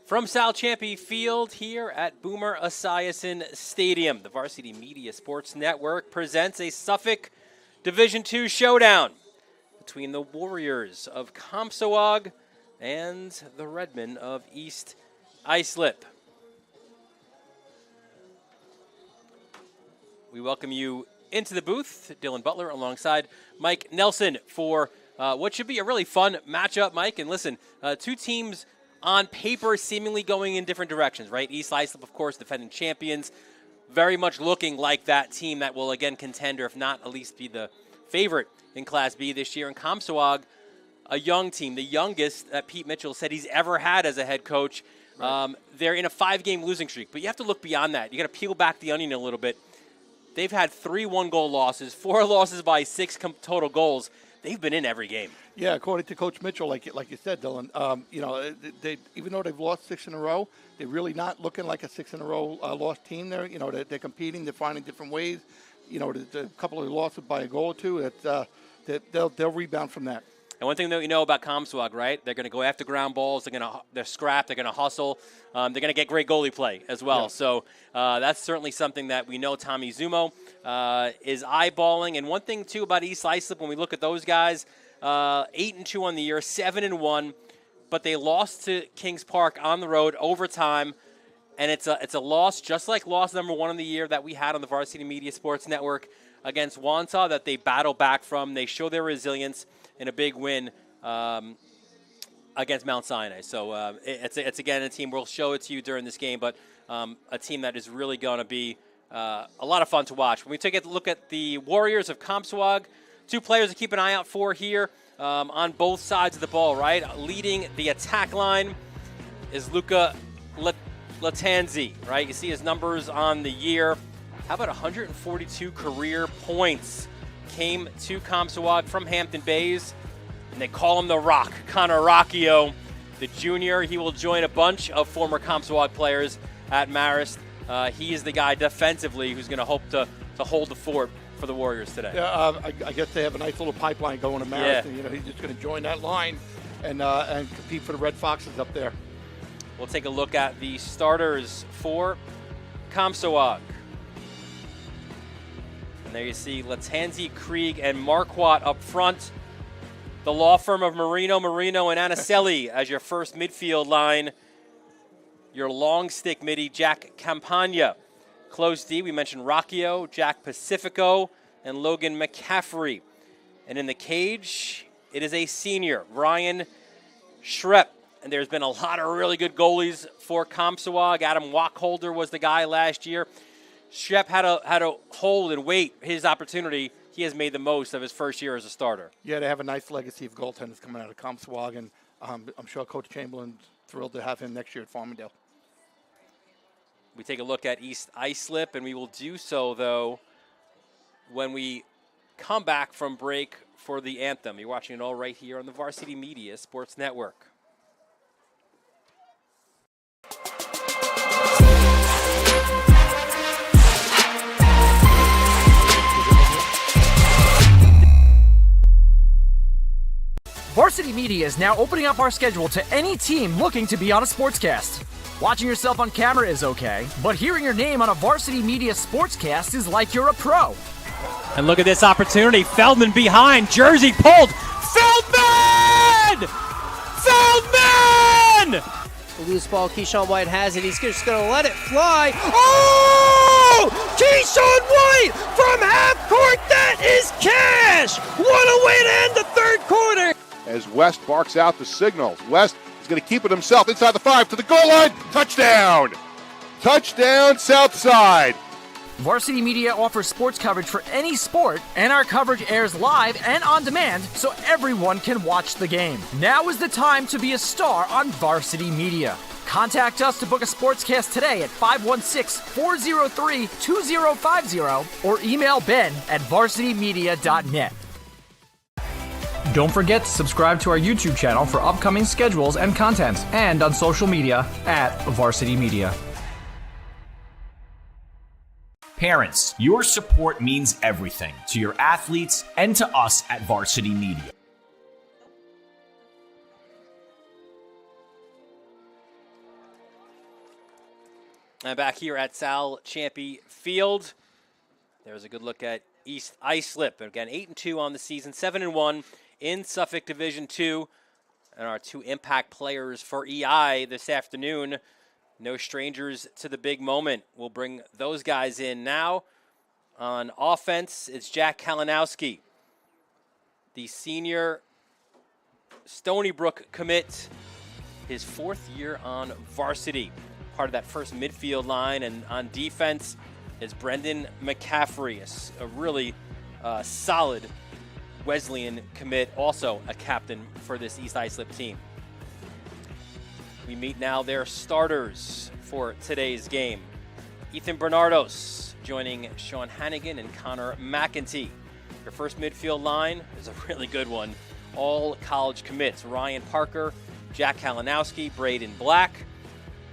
From Sal Ciampi Field here at Boomer Esiason Stadium, the Varsity Media Sports Network presents a Suffolk Division II showdown between the Warriors of Comsewogue and the Redmen of East Islip. We welcome you into the booth, Dylan Butler alongside Mike Nelson for what should be a really fun matchup, Mike. And listen, two teams on paper seemingly going in different directions, right? East Islip, of course, defending champions, very much looking like that team that will again contend, or if not, at least be the favorite in Class B this year. And Comsewogue, a young team, the youngest that Pete Mitchell said he's ever had as a head coach. Right. They're in a 5-game losing streak, but you have to look beyond that. You got to peel back the onion a little bit. They've had 3 one-goal losses, 4 losses by 6 total goals. They've been in every game. Yeah, according to Coach Mitchell, like you said, Dylan, they even though they've lost 6 in a row, they're really not looking like a 6 in a row lost team. There, they're competing, they're finding different ways. A couple of losses by a goal or two, they'll rebound from that. And one thing that we know about Comsewogue, right? They're going to go after ground balls. They're scrap. They're going to hustle. They're going to get great goalie play as well. Yeah. So that's certainly something that we know Tommy Zumo is eyeballing. And one thing too about East Islip, when we look at those guys, 8-2 on the year, 7-1, but they lost to Kings Park on the road overtime. And it's a loss, just like loss number 1 in the year that we had on the Varsity Media Sports Network against Wantagh, that they battle back from. They show their resilience in a big win against Mount Sinai. So it's again a team, we'll show it to you during this game, but a team that is really going to be a lot of fun to watch. When we take a look at the Warriors of Comsewogue, 2 players to keep an eye out for here on both sides of the ball, right? Leading the attack line is Luca Latanzi, right? You see his numbers on the year. How about 142 career points came to Comsewogue from Hampton Bays, and they call him the Rock. Connor Rocchio, the junior, he will join a bunch of former Comsewogue players at Marist. He is the guy defensively who's going to hope to hold the fort for the Warriors today. Yeah, I guess they have a nice little pipeline going to Marist, yeah. And he's just going to join that line and compete for the Red Foxes up there. We'll take a look at the starters for Comsewogue. And there you see Latanzi, Krieg, and Marquardt up front. The law firm of Marino, and Anicelli as your first midfield line. Your long stick midi, Jack Campagna. Close D, we mentioned Rocchio, Jack Pacifico, and Logan McCaffrey. And in the cage, it is a senior, Ryan Schrepp. And there's been a lot of really good goalies for Comsewogue. Adam Wachholder was the guy last year. Shep had to hold and wait his opportunity. He has made the most of his first year as a starter. Yeah, they have a nice legacy of goaltenders coming out of Comsewogue, and I'm sure Coach Chamberlain's thrilled to have him next year at Farmingdale. We take a look at East Islip, and we will do so, though, when we come back from break for the anthem. You're watching it all right here on the Varsity Media Sports Network. Varsity Media is now opening up our schedule to any team looking to be on a sportscast. Watching yourself on camera is okay, but hearing your name on a Varsity Media sportscast is like you're a pro. And look at this opportunity. Feldman behind. Jersey pulled. Feldman! Feldman! The loose ball, Keyshawn White has it. He's just going to let it fly. Oh! Keyshawn White from half court. That is cash! What a way to end the third quarter! As West barks out the signals. West is going to keep it himself inside the 5 to the goal line. Touchdown! Touchdown, Southside! Varsity Media offers sports coverage for any sport, and our coverage airs live and on demand so everyone can watch the game. Now is the time to be a star on Varsity Media. Contact us to book a sportscast today at 516-403-2050 or email Ben at varsitymedia.net. Don't forget to subscribe to our YouTube channel for upcoming schedules and content, and on social media at Varsity Media. Parents, your support means everything to your athletes and to us at Varsity Media. And back here at Sal Champe Field, there's a good look at East Islip. Again, 8-2 on the season, 7-1 in Suffolk Division II. And our two impact players for EI this afternoon, no strangers to the big moment. We'll bring those guys in now. On offense, it's Jack Kalinowski, the senior Stony Brook commit, his 4th year on varsity, part of that first midfield line. And on defense is Brendan McCaffrey, a really solid Wesleyan commit, also a captain for this East Islip team. We meet now their starters for today's game. Ethan Bernardos joining Sean Hannigan and Connor McEntee. Your first midfield line is a really good one. All college commits: Ryan Parker, Jack Kalinowski, Braden Black.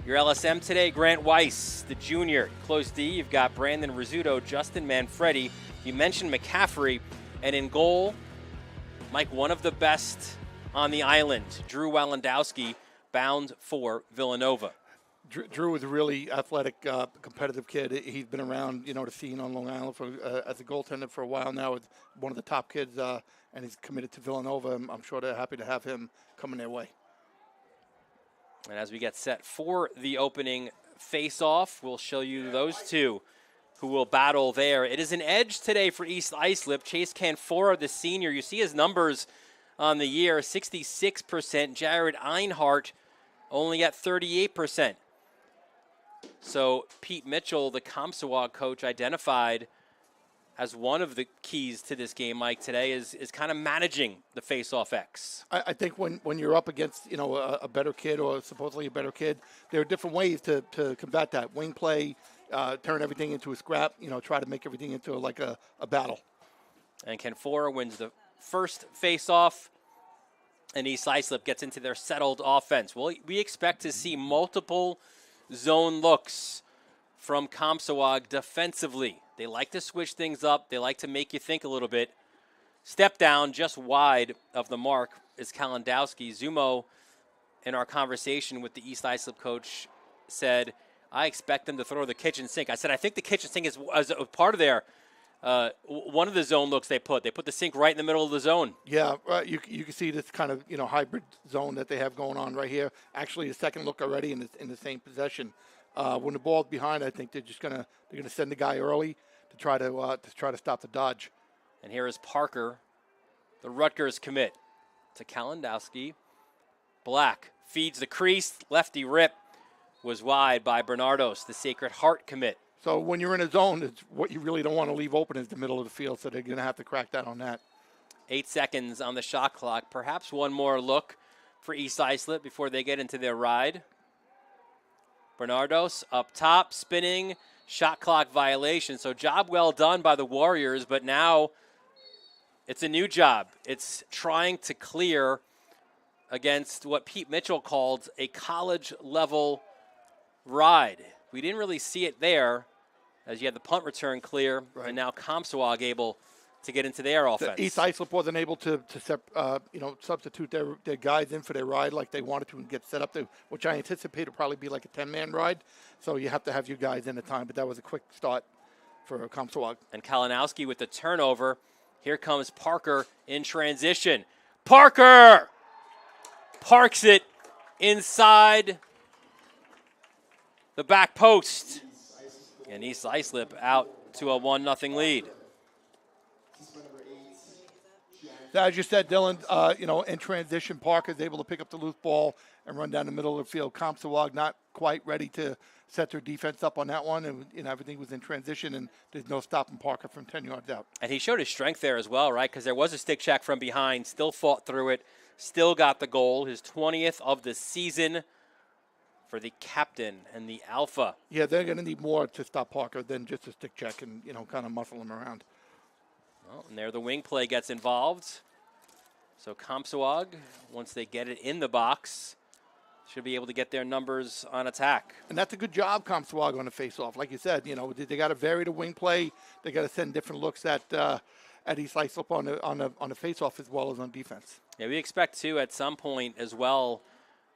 Your LSM today, Grant Weiss, the junior. Close D, you've got Brandon Rizzuto, Justin Manfredi. You mentioned McCaffrey. And in goal, Mike, one of the best on the island, Drew Walendowski, bound for Villanova. Drew is a really athletic, competitive kid. He's been around, the scene on Long Island as a goaltender for a while now. With one of the top kids, and he's committed to Villanova. I'm sure they're happy to have him coming their way. And as we get set for the opening face-off, we'll show you those two who will battle there. It is an edge today for East Islip. Chase Canfora, the senior, you see his numbers on the year, 66%. Jared Einhart only at 38%. So Pete Mitchell, the Comsewogue coach, identified as one of the keys to this game, Mike, today is kind of managing the face-off X. I think when you're up against, a better kid or supposedly a better kid, there are different ways to combat that. Wing play, turn everything into a scrap, try to make everything into like a battle. And Canfora wins the first face-off, and East Islip gets into their settled offense. Well, we expect to see multiple zone looks from Comsewogue defensively. They like to switch things up. They like to make you think a little bit. Step down just wide of the mark is Kalandowski. Zumo, in our conversation with the East Islip coach, said, I expect them to throw the kitchen sink. I said, I think the kitchen sink is a part of their one of the zone looks they put. They put the sink right in the middle of the zone. Yeah, you can see this kind of hybrid zone that they have going on right here. Actually, the second look already in the same possession. When the ball's behind, I think they're gonna send the guy early to try to stop the dodge. And here is Parker, the Rutgers commit, to Kalandowski. Black feeds the crease, lefty rip was wide by Bernardos, the Sacred Heart commit. So when you're in a zone, it's what you really don't want to leave open is the middle of the field, so they're going to have to crack that on that. 8 seconds on the shot clock. Perhaps one more look for East Islip before they get into their ride. Bernardos up top, spinning, shot clock violation. So job well done by the Warriors, but now it's a new job. It's trying to clear against what Pete Mitchell called a college-level ride. We didn't really see it there as you had the punt return clear, right. And now Comsewogue able to get into their offense. East Islip wasn't able to substitute their guys in for their ride like they wanted to and get set up to, which I anticipate will probably be like a 10-man ride. So you have to have your guys in at time, but that was a quick start for Comsewogue. And Kalinowski with the turnover. Here comes Parker in transition. Parker parks it inside the back post. And East Islip out to a 1-0 lead. As you said, Dylan, in transition, Parker's able to pick up the loose ball and run down the middle of the field. Comsewogue not quite ready to set their defense up on that one, and everything was in transition, and there's no stopping Parker from 10 yards out. And he showed his strength there as well, right? Because there was a stick check from behind, still fought through it, still got the goal, his 20th of the season for the captain and the alpha. Yeah, they're going to need more to stop Parker than just a stick check and, kind of muscle him around. Well, and there the wing play gets involved. So Comsewogue, once they get it in the box, should be able to get their numbers on attack. And that's a good job, Comsewogue, on the face-off. Like you said, they got to vary the wing play. They got to send different looks at East Islip on the face-off as well as on defense. Yeah, we expect to at some point as well,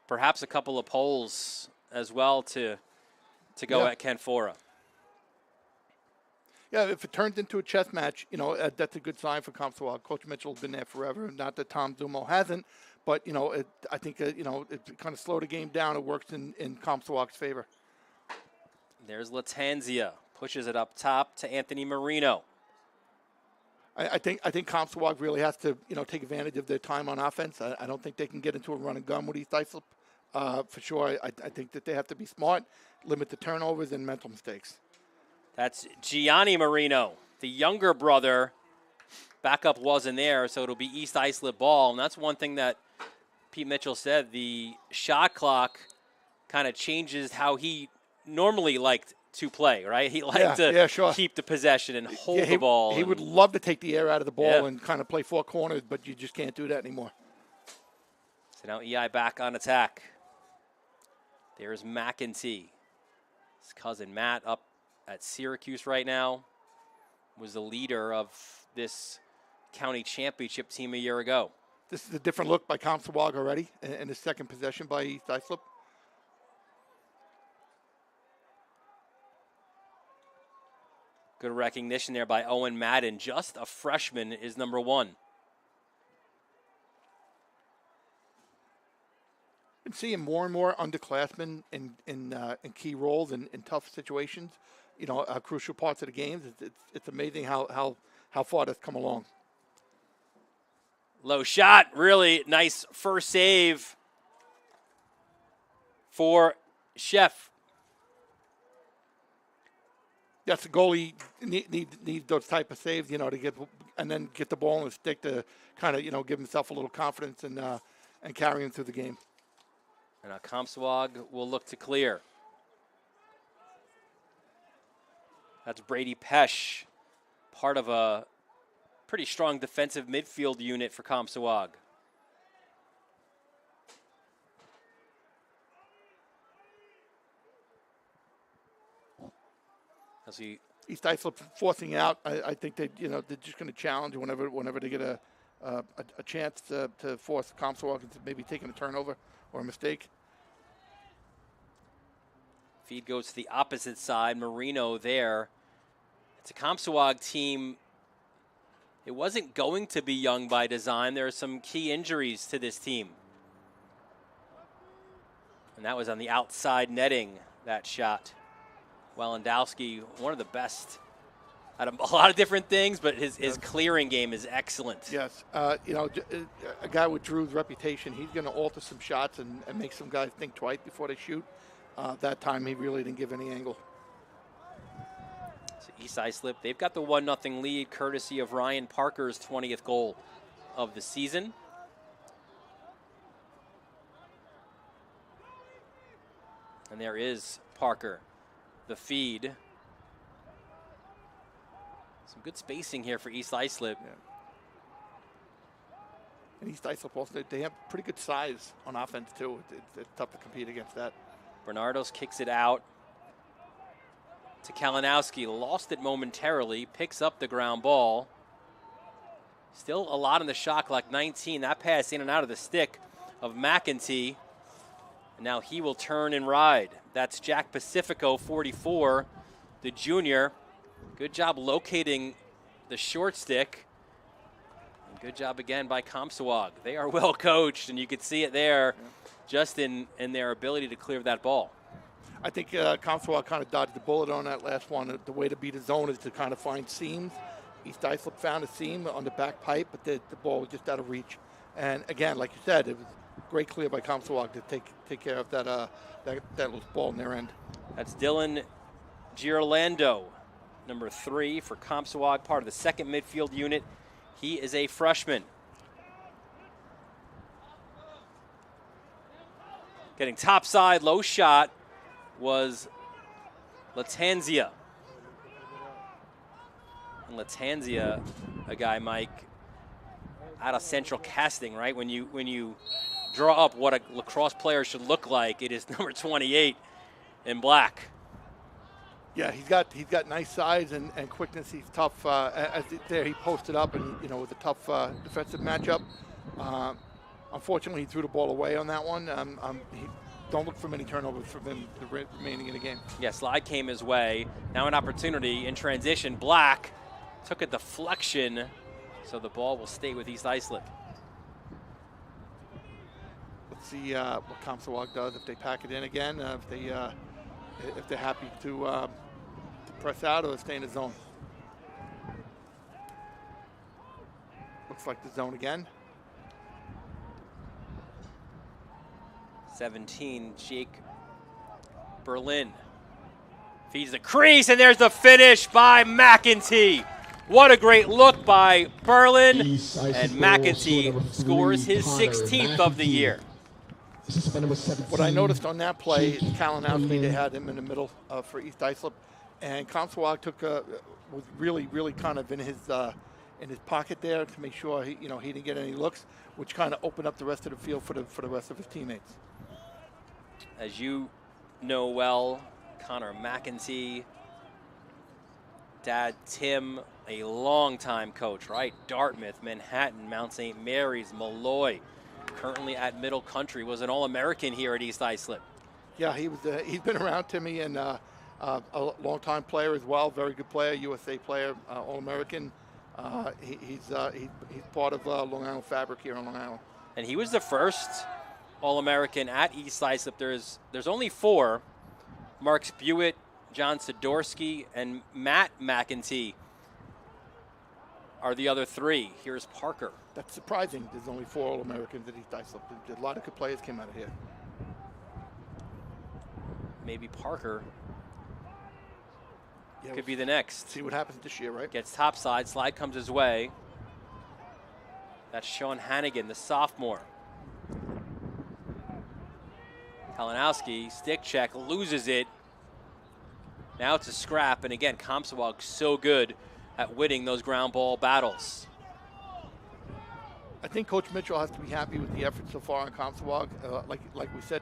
perhaps a couple of polls as well to to go at Ken Fora. Yeah, if it turns into a chess match, that's a good sign for Comsewogue. Coach Mitchell's been there forever. Not that Tom Zumo hasn't, but, I think, it kind of slowed the game down. It works in Comsewogue's favor. There's Latanzia. Pushes it up top to Anthony Marino. I think Comsewogue really has to, take advantage of their time on offense. I don't think they can get into a run and gun with East Islip. For sure, I think that they have to be smart, limit the turnovers and mental mistakes. That's Gianni Marino, the younger brother. Backup wasn't there, so it'll be East Islip ball. And that's one thing that Pete Mitchell said. The shot clock kind of changes how he normally liked to play, right? He liked to keep the possession and hold the ball. He would love to take the air out of the ball and kind of play four corners, but you just can't do that anymore. So now EI back on attack. There's McEntee. His cousin Matt up at Syracuse right now. Was the leader of this county championship team a year ago. This is a different look by Comsewogue already, and the second possession by East Islip. Good recognition there by Owen Madden. Just a freshman is number 1. Been seeing more and more underclassmen in key roles in tough situations. Crucial parts of the games. It's amazing how far that's come along. Low shot, really nice first save for Chef. That's the goalie need those type of saves, to get and then get the ball in the stick to kind of give himself a little confidence and carry him through the game. And Comsewogue will look to clear. That's Brady Pesh, part of a pretty strong defensive midfield unit for Comsewogue. East Islip forcing out. I think they're just going to challenge whenever they get a chance to force Comsewogue into maybe taking a turnover or a mistake. Feed goes to the opposite side. Marino there. It's a Comsewogue team. It wasn't going to be young by design. There are some key injuries to this team. And that was on the outside netting, that shot. Walendowski, one of the best at a lot of different things, but his clearing game is excellent. Yes. A guy with Drew's reputation, he's going to alter some shots and make some guys think twice before they shoot. That time he really didn't give any angle. So East Islip, they've got the 1-0 lead courtesy of Ryan Parker's 20th goal of the season. And there is Parker. The feed. Some good spacing here for East Islip. Yeah. And East Islip also, they have pretty good size on offense too. It's tough to compete against that. Bernardos kicks it out to Kalinowski. Lost it momentarily. Picks up the ground ball. Still a lot on the shot clock. 19. That pass in and out of the stick of McEntee. And now he will turn and ride. That's Jack Pacifico, 44, the junior. Good job locating the short stick. And good job again by Comsewogue. They are well coached, and you can see it there just in their ability to clear that ball. I think Comsewogue kind of dodged the bullet on that last one. The way to beat a zone is to kind of find seams. East Islip found a seam on the back pipe, but the ball was just out of reach. And again, like you said, it was great clear by Comsewogue to take care of that little ball in their end. That's Dylan Girolando, number 3 for Comsewogue, part of the second midfield unit. He is a freshman. Getting topside, low shot was Latanzia. And Latanzia, a guy, Mike, out of Central Casting, right? When you draw up what a lacrosse player should look like, it is number 28 in black. Yeah, he's got nice size and quickness. He's tough. There he posted up and with a tough defensive matchup. Unfortunately, he threw the ball away on that one. don't look for many turnovers for them remaining in the game. Yeah, slide came his way. Now an opportunity in transition. Black took a deflection, so the ball will stay with East Islip. Let's see what Comsewogue does if they pack it in again. If they're happy to press out or stay in the zone. Looks like the zone again. 17, Jake Berlin feeds the crease, and there's the finish by McEntee. What a great look by Berlin, and McEntee scores his 16th of the year. What I noticed on that play, Kalinowski, they had him in the middle for East Islip, and Comsewogue was really kind of in his pocket there to make sure he didn't get any looks, which kind of opened up the rest of the field for the rest of his teammates. As you know well, Connor McEntee, Dad Tim, a longtime coach, right? Dartmouth, Manhattan, Mount St. Mary's, Malloy. Currently at Middle Country, was an All-American here at East Islip. Yeah, he's been around, Timmy, and a long-time player as well. Very good player, USA player, All-American. He's part of Long Island Fabric here on Long Island. And he was the first All-American at East Islip. There's only 4. Mark Spewitt, John Sidorsky, and Matt McEntee are the other 3. Here's Parker. That's surprising. There's only 4 All-Americans at East Islip. A lot of good players came out of here. Maybe Parker could be the next. See what happens this year, right? Gets topside. Slide comes his way. That's Sean Hannigan, the sophomore. Kalinowski, stick check, loses it. Now it's a scrap, and again, Comsewogue so good at winning those ground ball battles. I think Coach Mitchell has to be happy with the effort so far on Comsewogue. Like we said,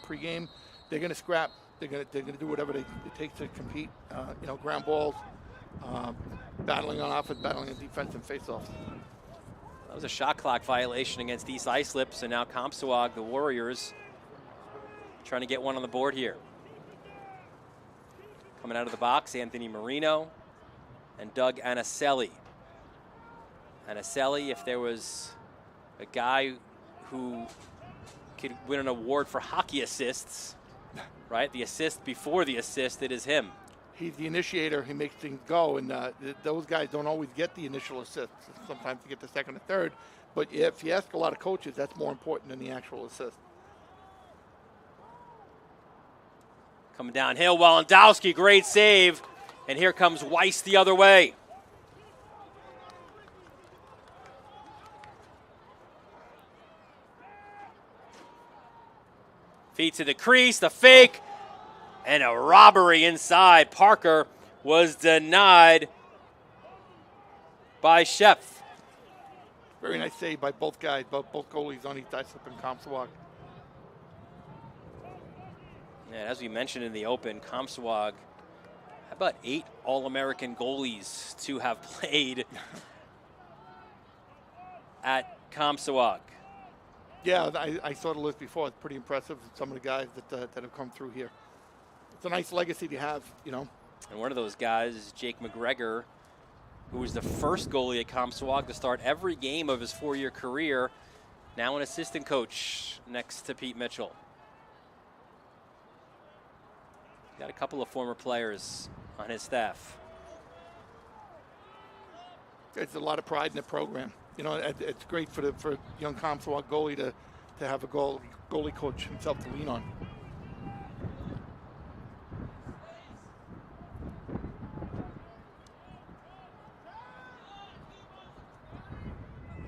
pregame, they're going to scrap. They're going to do whatever it takes to compete. Ground balls, battling on offense, battling on defense, and faceoffs. That was a shot clock violation against East Islip, so now Comsewogue, the Warriors, trying to get one on the board here. Coming out of the box, Anthony Marino and Doug Anaselli. Anaselli, if there was a guy who could win an award for hockey assists, right? The assist before the assist, it is him. He's the initiator. He makes things go, and those guys don't always get the initial assist. Sometimes you get the second or third, but if you ask a lot of coaches, that's more important than the actual assist. Coming downhill, Walendowski, great save, and here comes Weiss the other way. Feet to the crease, the fake, and a robbery inside. Parker was denied by Shepth. Very nice save by both guys, both goalies on East Islip and Comsewogue. And as we mentioned in the open, Comsewogue, how about 8 All-American goalies to have played at Comsewogue? Yeah, I saw the list before. It's pretty impressive. Some of the guys that have come through here. It's a nice legacy to have, And one of those guys is Jake McGregor, who was the first goalie at Comsewogue to start every game of his 4-year career. Now an assistant coach next to Pete Mitchell. Got a couple of former players on his staff. There's a lot of pride in the program. It's great for young Comsewogue goalie to have a goalie coach himself to lean on.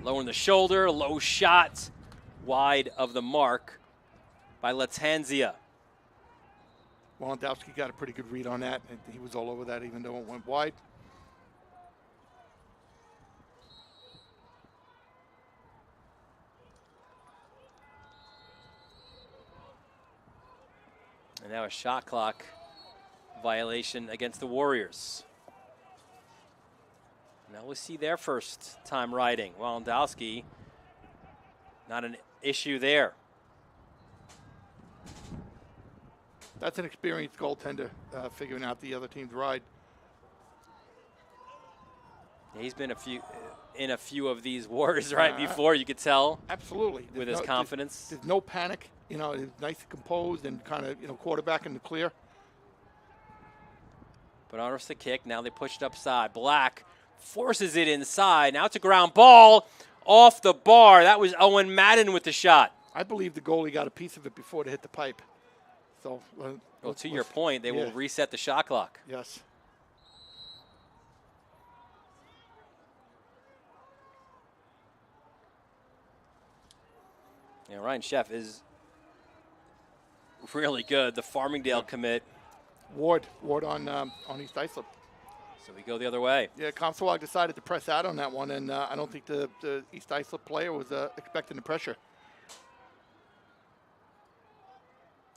Lowering the shoulder, low shot, wide of the mark by Latanzia. Walendowski got a pretty good read on that, and he was all over that even though it went wide. And now a shot clock violation against the Warriors. Now we'll see their first time riding. Walendowski, not an issue there. That's an experienced goaltender figuring out the other team's ride. He's been in a few of these wars right before. You could tell. Absolutely. With his confidence. There's no panic. He's nice and composed and kind of quarterback in the clear. But honors the kick. Now they push it upside. Black forces it inside. Now it's a ground ball off the bar. That was Owen Madden with the shot. I believe the goalie got a piece of it before it hit the pipe. So. Well, to your point, they will reset the shot clock. Yes. Yeah, Ryan Sheff is really good. The Farmingdale commit. Ward on East Islip. So we go the other way. Yeah, Comsewogue decided to press out on that one, and I don't think the East Islip player was expecting the pressure.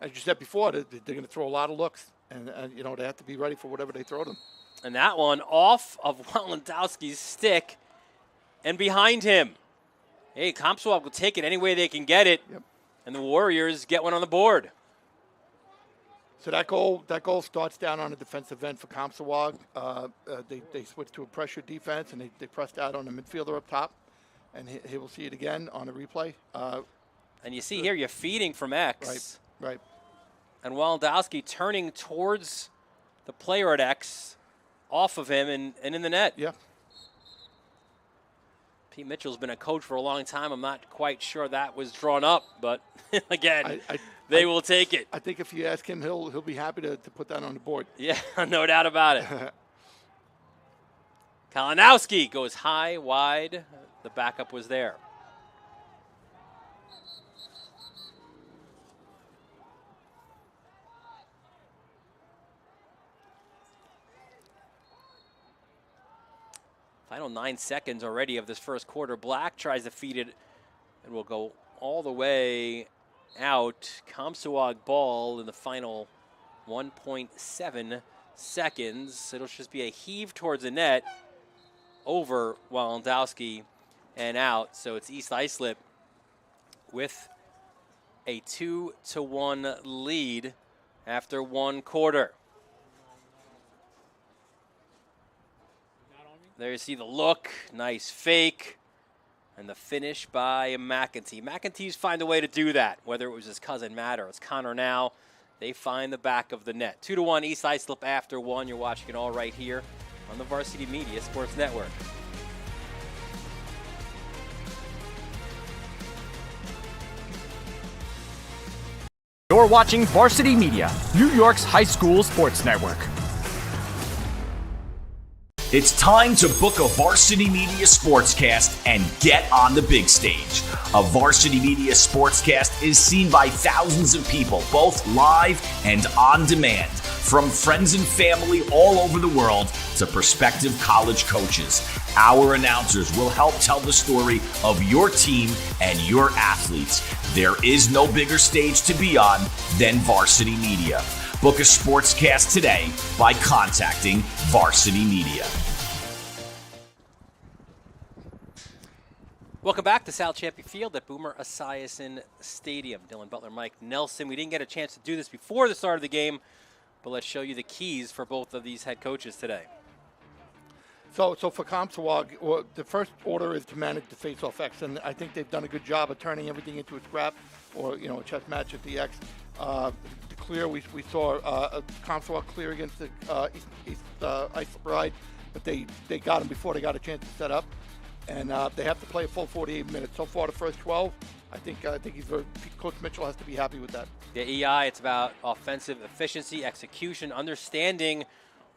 As you said before, they're going to throw a lot of looks, and they have to be ready for whatever they throw them. And that one off of Walendowski's stick and behind him. Hey, Comsewogue will take it any way they can get it, and the Warriors get one on the board. So that goal starts down on the defensive end for Comsewogue. They switched to a pressure defense, and they pressed out on the midfielder up top. And he will see it again on the replay. And you see here, you're feeding from X. Right. And Walendowski turning towards the player at X, off of him and in the net. Yeah. Pete Mitchell's been a coach for a long time. I'm not quite sure that was drawn up, but again, they will take it. I think if you ask him, he'll be happy to put that on the board. Yeah, no doubt about it. Kalinowski goes high, wide. The backup was there. Final 9 seconds already of this first quarter. Black tries to feed it and will go all the way out. Comsewogue ball in the final 1.7 seconds. It'll just be a heave towards the net over Walendowski and out. So it's East Islip with a 2-1 lead after one quarter. There you see the look, nice fake, and the finish by McEntee. McEntee's find a way to do that, whether it was his cousin Matt or it's Connor now. They find the back of the net. 2-1 East Islip after one. You're watching it all right here on the Varsity Media Sports Network. You're watching Varsity Media, New York's high school sports network. It's time to book a Varsity Media Sportscast and get on the big stage. A Varsity Media Sportscast is seen by thousands of people, both live and on demand, from friends and family all over the world to prospective college coaches. Our announcers will help tell the story of your team and your athletes. There is no bigger stage to be on than Varsity Media. Book a sportscast today by contacting Varsity Media. Welcome back to Sal Champion Field at Boomer Esiason Stadium. Dylan Butler, Mike Nelson. We didn't get a chance to do this before the start of the game, but let's show you the keys for both of these head coaches today. So for Comsewogue, the first order is to manage the face-off X, and I think they've done a good job of turning everything into a scrap or a chess match at the X. The clear, we saw Comsewogue clear against the East Islip Ride, but they got him before they got a chance to set up, and they have to play a full 48 minutes. So far, the first 12, I think Coach Mitchell has to be happy with that. The EI, it's about offensive efficiency, execution, understanding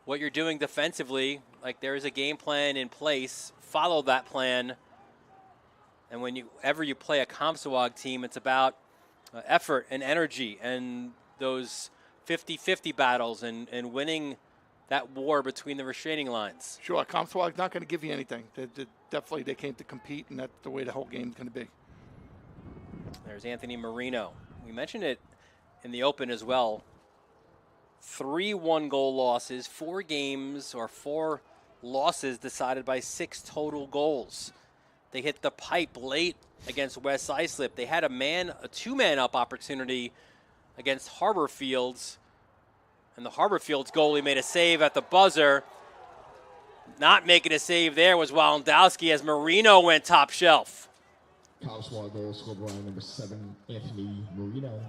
what you're doing defensively. Like, there is a game plan in place. Follow that plan. And whenever you play a Comsewogue team, it's about effort and energy and those 50-50 battles and winning that war between the restraining lines. Sure, Comsewogue's not going to give you anything. Definitely, they came to compete, and that's the way the whole game's going to be. There's Anthony Marino. We mentioned it in the open as well. 3 one-goal losses, 4 games or 4 losses decided by 6 total goals. They hit the pipe late against West Islip. They had a 2-man up opportunity against Harbor Fields And the Harborfields goalie made a save at the buzzer. Not making a save there was Walendowski as Marino went top shelf. Comsewogue goal scored by number 7, Anthony Marino.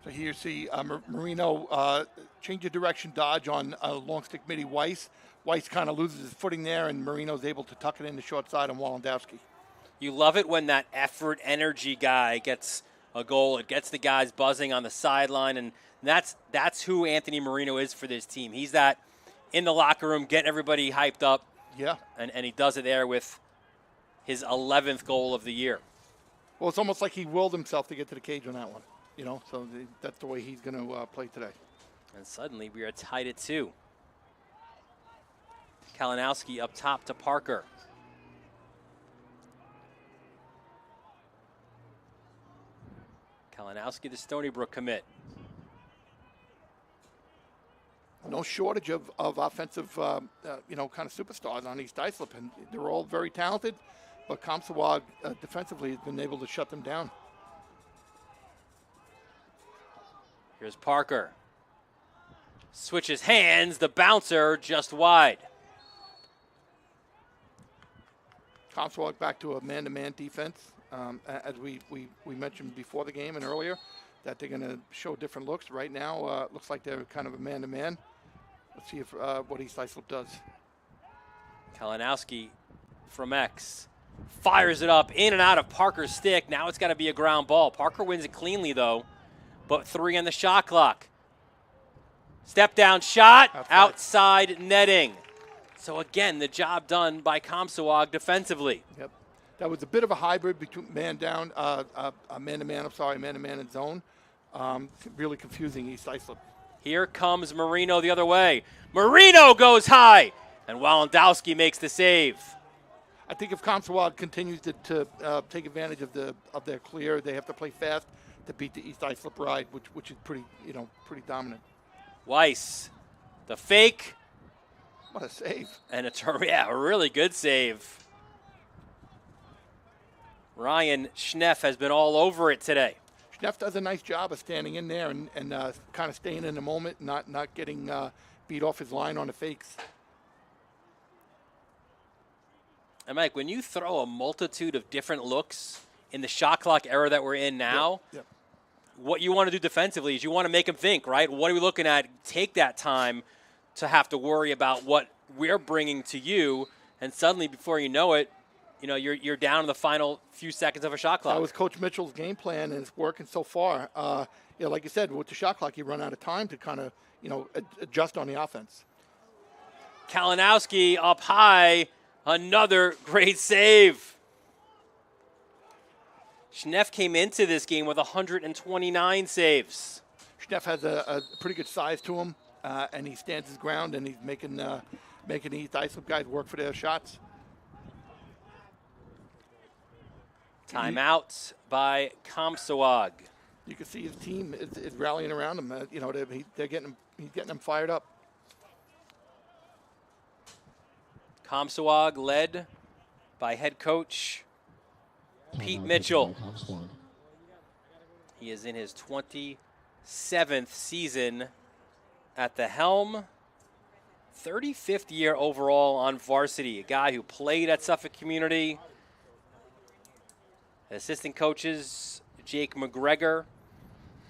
So here you see Marino change of direction dodge on long stick midi Weiss. Weiss kind of loses his footing there, and Marino's able to tuck it in the short side on Walendowski. You love it when that effort, energy guy gets a goal. It gets the guys buzzing on the sideline, and that's who Anthony Marino is for this team. He's that in the locker room, getting everybody hyped up. Yeah. And he does it there with his 11th goal of the year. Well, it's almost like he willed himself to get to the cage on that one. You know, so that's the way he's going to play today. And suddenly we are tied at 2. Kalinowski up top to Parker. Kalinowski, the Stony Brook commit. No shortage of offensive, kind of superstars on East Islip, and they're all very talented, but Comsewogue defensively has been able to shut them down. Here's Parker. Switches hands, the bouncer just wide. Comsewogue back to a man-to-man defense. As we mentioned before the game and earlier, that they're going to show different looks. Right now, it looks like they're kind of a man-to-man. Let's see if what East Islip does. Kalinowski from X. Fires it up in and out of Parker's stick. Now it's got to be a ground ball. Parker wins it cleanly, though. But 3 on the shot clock. Step down shot, outside netting. So again, the job done by Comsewogue defensively. Yep. That was a bit of a hybrid between man down, man-to-man, man-to-man and zone. Really confusing East Islip. Here comes Marino the other way. Marino goes high, and Walendowski makes the save. I think if Comsewogue continues to take advantage of their clear, they have to play fast to beat the East Islip ride, which is pretty dominant. Weiss, the fake. What a save. And a really good save. Ryan Schneff has been all over it today. Schneff does a nice job of standing in there and kind of staying in the moment, not getting beat off his line on the fakes. And Mike, when you throw a multitude of different looks in the shot clock era that we're in now, what you want to do defensively is you want to make them think, right? What are we looking at? Take that time to have to worry about what we're bringing to you, and suddenly, before you know it, you're down in the final few seconds of a shot clock. That was Coach Mitchell's game plan, and it's working so far. Like you said, with the shot clock, you run out of time to kind of, adjust on the offense. Kalinowski up high, another great save. Schneff came into this game with 129 saves. Schneff has a pretty good size to him, and he stands his ground, and he's making the East Islip guys work for their shots. Timeout by Comsewogue. You can see his team is rallying around him. He's getting them fired up. Comsewogue led by head coach Pete Mitchell. He is in his 27th season at the helm. 35th year overall on varsity. A guy who played at Suffolk Community. Assistant coaches, Jake McGregor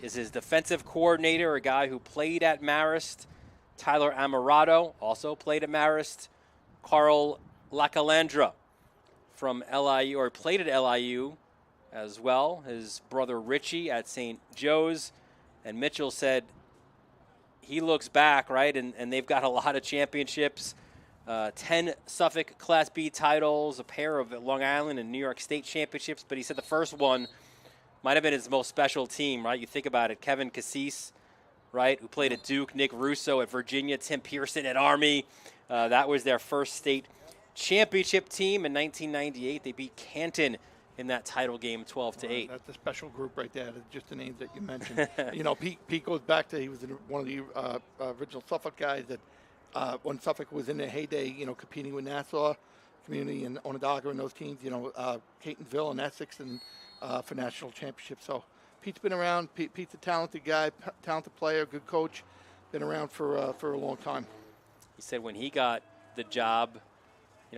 is his defensive coordinator, a guy who played at Marist. Tyler Amarato also played at Marist. Carl Lacalandra from LIU, or played at LIU as well. His brother Richie at St. Joe's. And Mitchell said he looks back, right, and they've got a lot of championships. 10 Suffolk Class B titles, a pair of Long Island and New York State championships, but he said the first one might have been his most special team, right? You think about it, Kevin Cassis, right, who played at Duke, Nick Russo at Virginia, Tim Pearson at Army. That was their first state championship team in 1998. They beat Canton in that title game 12-8. That's a special group right there, just the names that you mentioned. Pete goes back to, he was one of the original Suffolk guys that when Suffolk was in their heyday, competing with Nassau Community and Onondaga and those teams, Catonville and Essex and for national championships. So Pete's been around. Pete's a talented guy, talented player, good coach. Been around for a long time. He said when he got the job,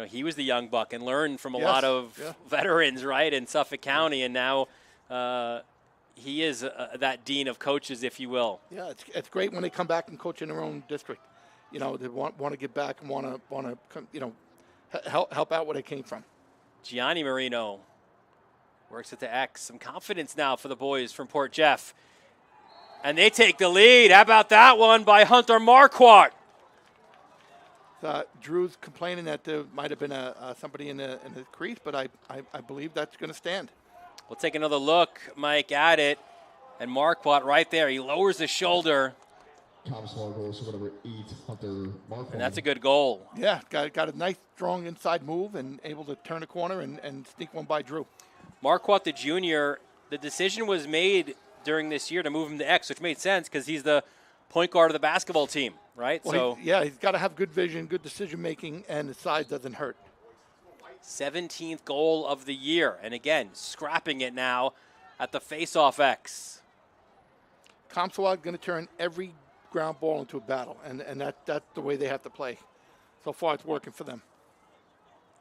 he was the young buck and learned from a Yes, lot of yeah. veterans, right, in Suffolk County, and now he is that dean of coaches, if you will. Yeah, it's great when they come back and coach in their own district. They want to get back and want to help out where they came from. Gianni Marino works at the X. Some confidence now for the boys from Port Jeff. And they take the lead. How about that one by Hunter Marquardt? Drew's complaining that there might have been somebody in the crease, but I believe that's going to stand. We'll take another look, Mike, at it. And Marquardt right there. He lowers his shoulder. Comsewogue goes for number 8, Hunter Marquardt. And that's a good goal. Yeah, got a nice, strong inside move and able to turn a corner and sneak one by Drew. Marquardt, the junior, the decision was made during this year to move him to X, which made sense because he's the point guard of the basketball team, right? Well, he's got to have good vision, good decision-making, and the size doesn't hurt. 17th goal of the year. And again, scrapping it now at the face-off X. Comsewogue going to turn every ground ball into a battle, and that's the way they have to play. So far, it's working for them.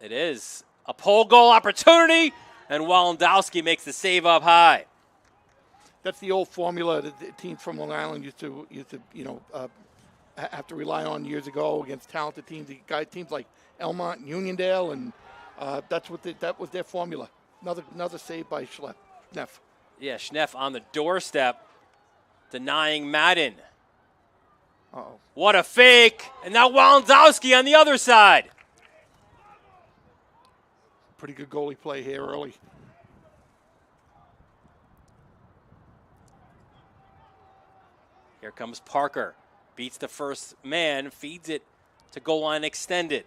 It is. A pole goal opportunity, and Walendowski makes the save up high. That's the old formula that the teams from Long Island used to have to rely on years ago against talented teams. Teams like Elmont and Uniondale, and that was their formula. Another save by Schneff. Yeah, Schneff on the doorstep, denying Madden. Uh-oh. What a fake, and now Walendowski on the other side. Pretty good goalie play here early. Here comes Parker. Beats the first man, feeds it to goal line extended.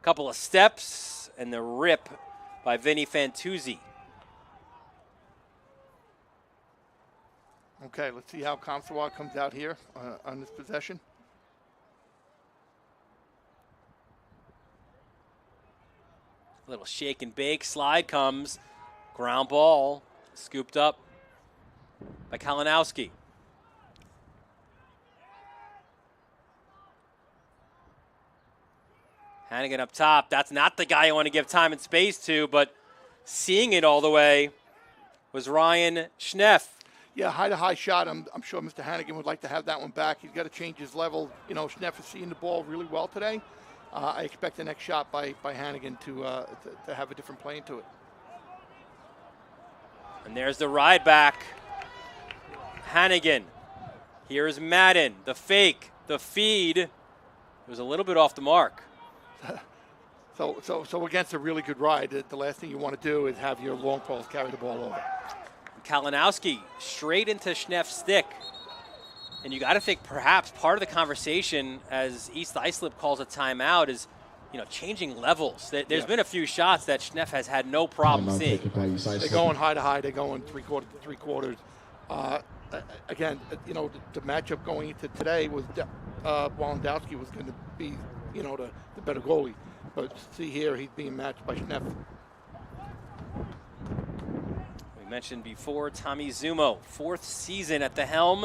Couple of steps, and the rip by Vinny Fantuzzi. Okay, let's see how Comsewogue comes out here on this possession. Little shake and bake. Slide comes. Ground ball. Scooped up by Kalinowski. Hannigan up top. That's not the guy you want to give time and space to, but seeing it all the way was Ryan Schneff. Yeah, high shot. I'm sure Mr. Hannigan would like to have that one back. He's got to change his level. Schneff is seeing the ball really well today. I expect the next shot by Hannigan to have a different plane to it. And there's the ride back. Hannigan. Here's Madden. The fake. The feed. It was a little bit off the mark. So against a really good ride, the last thing you want to do is have your long poles carry the ball over. Kalinowski straight into Schneff's stick. And you got to think perhaps part of the conversation as East Islip calls a timeout is, changing levels. There's been a few shots that Schneff has had no problem seeing. They're going high to high. They're going three-quarters to three-quarters. Again, the matchup going into today was Walendowski was going to be, the better goalie. But see here, he's being matched by Schneff. We mentioned before Tommy Zumo, 4th season at the helm,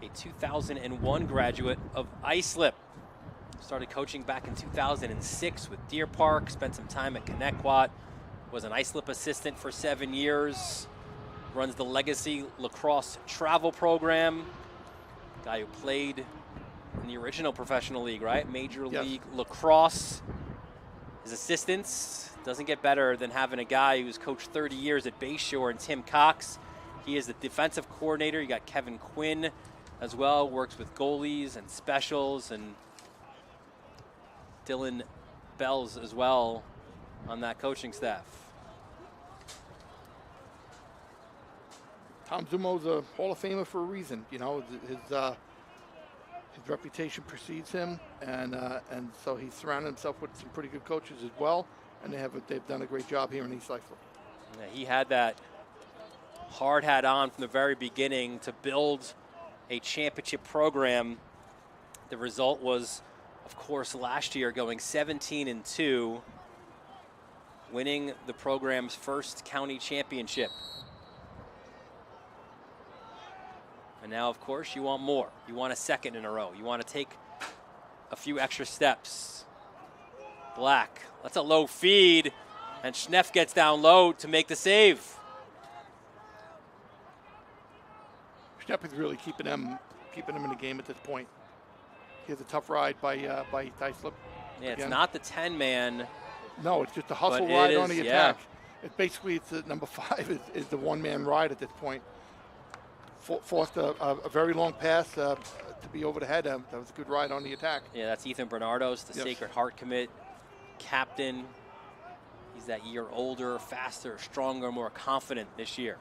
a 2001 graduate of Islip. Started coaching back in 2006 with Deer Park, spent some time at Connecticut, was an Islip assistant for 7 years, runs the Legacy Lacrosse travel program, guy who played in the original professional league, right? Major League Lacrosse. His assistants doesn't get better than having a guy who's coached 30 years at Bayshore and Tim Cox. He is the defensive coordinator. You got Kevin Quinn as well, works with goalies and specials, and Dylan Bells as well on that coaching staff. Tom Zumo's a Hall of Famer for a reason. His reputation precedes him, and so he's surrounded himself with some pretty good coaches as well, and they've done a great job here in East Islip. Yeah, he had that hard hat on from the very beginning to build a championship program. The result was, of course, last year going 17-2. winning the program's first county championship. And now, of course, you want more. You want a second in a row. You want to take a few extra steps. Black, that's a low feed, and Schneff gets down low to make the save. Schnepp is really keeping them in the game at this point. He has a tough ride by Islip. Yeah, it's again. Not the 10-man. No, it's just a hustle But ride it on is, the yeah. attack. It's number 5 is the one-man ride at this point. Forced a very long pass to be over the head. That was a good ride on the attack. Yeah, that's Ethan Bernardos, the Yes. Sacred Heart commit captain. He's that year older, faster, stronger, more confident this year.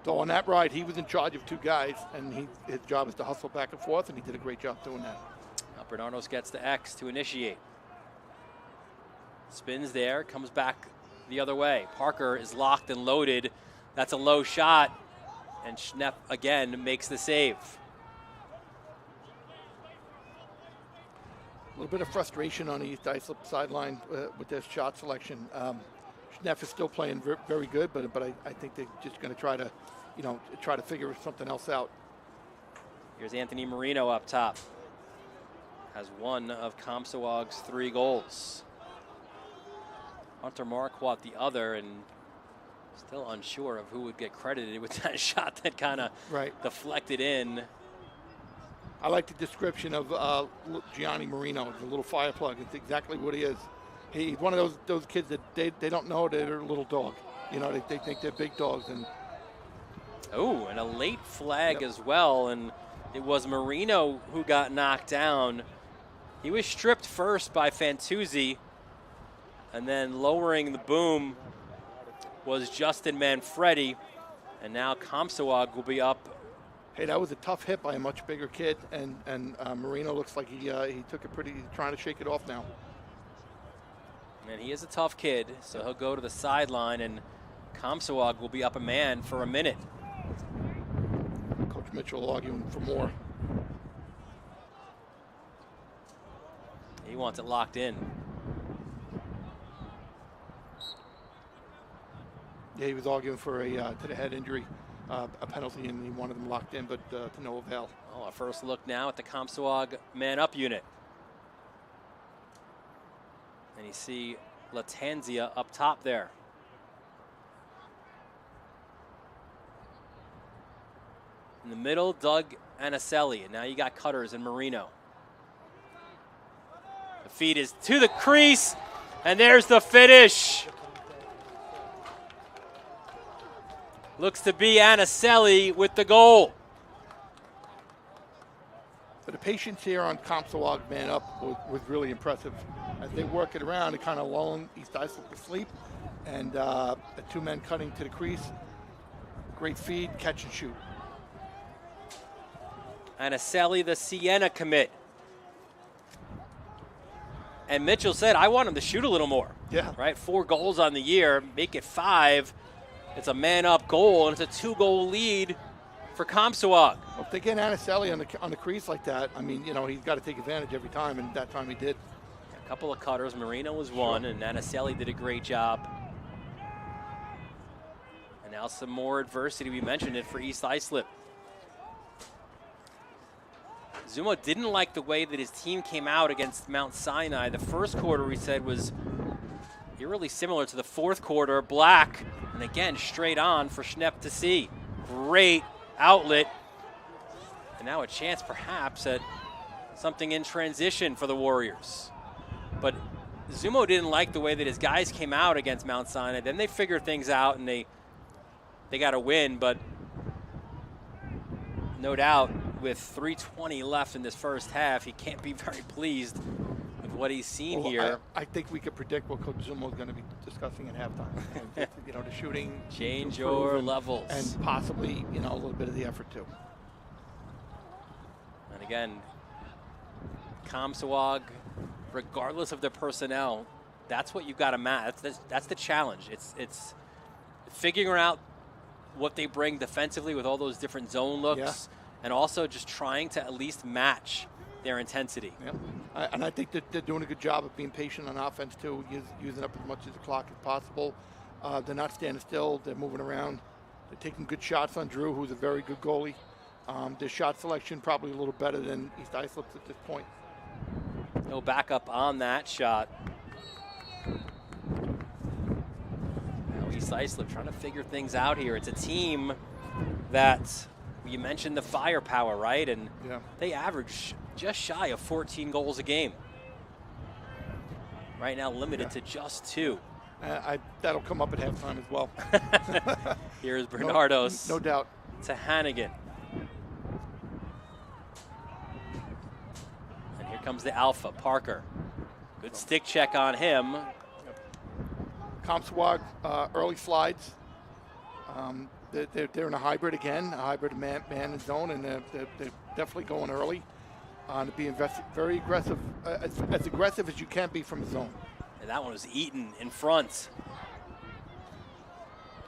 So on that ride, he was in charge of 2 guys, and his job is to hustle back and forth, and he did a great job doing that. Now Bernardos gets the X to initiate. Spins there, comes back the other way. Parker is locked and loaded. That's a low shot, and Schnepp again makes the save. A little bit of frustration on the East Islip sideline with their shot selection. Schneff is still playing very good, but I think they're just going to try to figure something else out. Here's Anthony Marino up top. Has one of Comsewogue's 3 goals. Hunter Marquardt the other, and still unsure of who would get credited with that shot that kind of deflected in. I like the description of Gianni Marino, the little fire plug. It's exactly what he is. He's one of those kids that they don't know they're a little dog. You know, they think they're big dogs. And and a late flag as well, and it was Marino who got knocked down. He was stripped first by Fantuzzi, and then lowering the boom was Justin Manfredi, and now Comsewogue will be up. Hey, that was a tough hit by a much bigger kid, and Marino looks like he took it pretty, trying to shake it off now. And he is a tough kid, so he'll go to the sideline, and Comsewogue will be up a man for a minute. Coach Mitchell arguing for more. He wants it locked in. Yeah, he was arguing for a to the head injury, a penalty, and he wanted them locked in, but to no avail. Oh, our first look now at the Comsewogue man-up unit. And you see Latanzia up top there. In the middle, Doug Anicelli, and now you got Cutters and Marino. The feed is to the crease, and there's the finish. Looks to be Anicelli with the goal. But the patience here on Comsewogue man up was really impressive. As they work it around, they kind of lulling East Islip to sleep, and the 2 men cutting to the crease. Great feed, catch and shoot. Anicelli, the Siena commit. And Mitchell said, I want him to shoot a little more. Yeah. Right? 4 goals on the year, make it 5. It's a man-up goal, and it's a 2-goal lead for Comsewogue. Well, if they get Anicelli on the crease like that, I mean, you know, he's got to take advantage every time, and that time he did. A couple of cutters. Marino was one, and Anicelli did a great job. And now some more adversity. We mentioned it for East Islip. Zumo didn't like the way that his team came out against Mount Sinai. The first quarter, we said, was eerily similar to the fourth quarter. Black, and again, straight on for Schnepp to see. Great outlet. And now a chance, perhaps, at something in transition for the Warriors. But Zumo didn't like the way that his guys came out against Mount Sinai. Then they figured things out, and they got a win. But no doubt, with 3:20 left in this first half, he can't be very pleased with what he's seen here. I think we could predict what Coach Zumo is going to be discussing at halftime. You know, the shooting. Change your levels. And possibly, you know, a little bit of the effort, too. And again, Comsewogue, regardless of their personnel, that's what you've got to match. That's the challenge. It's figuring out what they bring defensively with all those different zone looks, and also just trying to at least match their intensity. Yep. And I think that they're doing a good job of being patient on offense too, using up as much of the clock as possible. They're not standing still. They're moving around. They're taking good shots on Drew, who's a very good goalie. Their shot selection probably a little better than East Islip's at this point. No backup on that shot. Now East Islip trying to figure things out here. It's a team that you mentioned the firepower, right? And they average just shy of 14 goals a game. Right now limited to just 2. That'll come up at halftime as well. Here's Bernardos. No doubt. To Hannigan. And here comes the alpha, Parker. Good stick check on him. Comsewogue, early slides. They're in a hybrid again, a hybrid man and zone, and they're definitely going early to be very aggressive, as aggressive as you can be from the zone. And that one was eaten in front.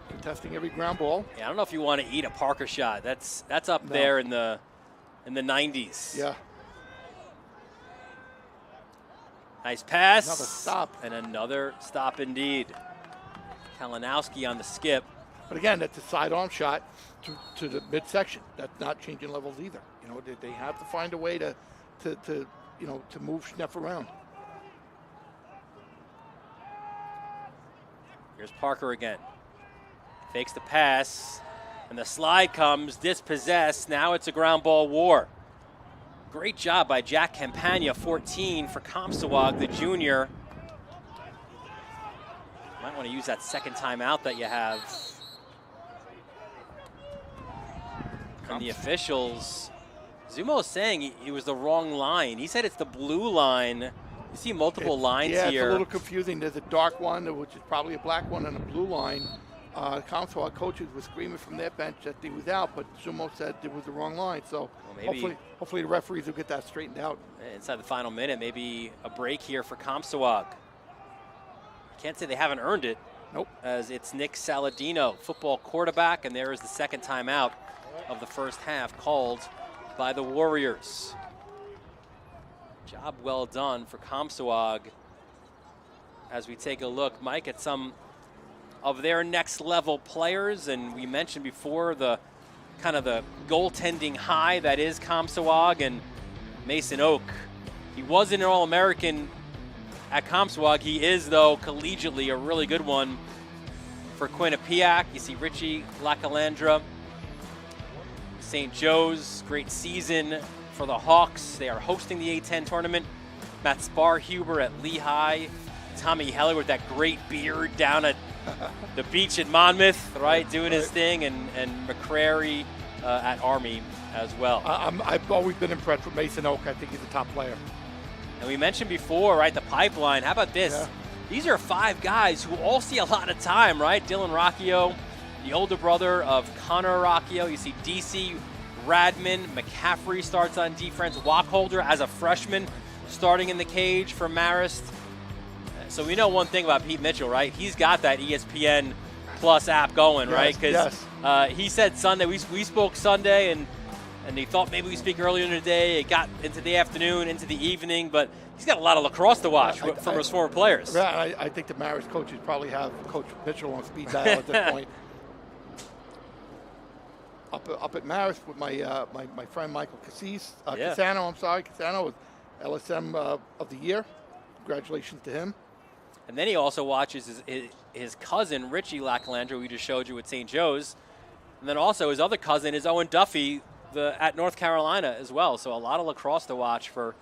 Contesting every ground ball. Yeah, I don't know if you want to eat a Parker shot. That's up there in the 90s. Yeah. Nice pass. Another stop. And another stop indeed. Kalinowski on the skip. But again, that's a sidearm shot to the midsection. That's not changing levels either. You know, they have to find a way to move Schneff around. Here's Parker again. Fakes the pass, and the slide comes, dispossessed. Now it's a ground ball war. Great job by Jack Campagna, 14 for Comsewogue, the junior. Might want to use that second timeout that you have. And the officials, Zumo is saying it was the wrong line. He said it's the blue line. You see multiple lines here. Yeah, it's a little confusing. There's a dark one, which is probably a black one, and a blue line. Comsewogue coaches were screaming from their bench that he was out, but Zumo said it was the wrong line. So hopefully the referees will get that straightened out. Inside the final minute, maybe a break here for Comsewogue. Can't say they haven't earned it. Nope. As it's Nick Saladino, football quarterback, and there is the second timeout of the first half called by the Warriors. Job well done for Comsewogue. As we take a look, Mike, at some of their next level players, and we mentioned before the kind of the goaltending high that is Comsewogue and Mason Oak. He wasn't an All-American at Comsewogue. He is, though, collegiately a really good one for Quinnipiac. You see Richie Lacalandra, St. Joe's, great season for the Hawks. They are hosting the A10 tournament. Matt Sparhuber at Lehigh. Tommy Heller with that great beard down at the beach at Monmouth, right, doing his thing, and McCrary at Army as well. I've always been impressed with Mason Oak. I think he's a top player. And we mentioned before, right, the pipeline. How about this? Yeah. These are 5 guys who all see a lot of time, right? Dylan Rocchio, the older brother of Connor Rocchio. You see DC Radman. McCaffrey starts on defense. Wachholder as a freshman starting in the cage for Marist. So we know one thing about Pete Mitchell, right? He's got that ESPN Plus app going, right? Because he said Sunday, we spoke Sunday, and he thought maybe we speak earlier in the day. It got into the afternoon, into the evening, but he's got a lot of lacrosse to watch from his former players. I think the Marist coaches probably have Coach Mitchell on speed dial at this point. Up at Marist with my friend Michael Casano. Casano was LSM of the year. Congratulations to him. And then he also watches his cousin, Richie Lacalandra, we just showed you at St. Joe's. And then also his other cousin is Owen Duffy at North Carolina as well. So a lot of lacrosse to watch for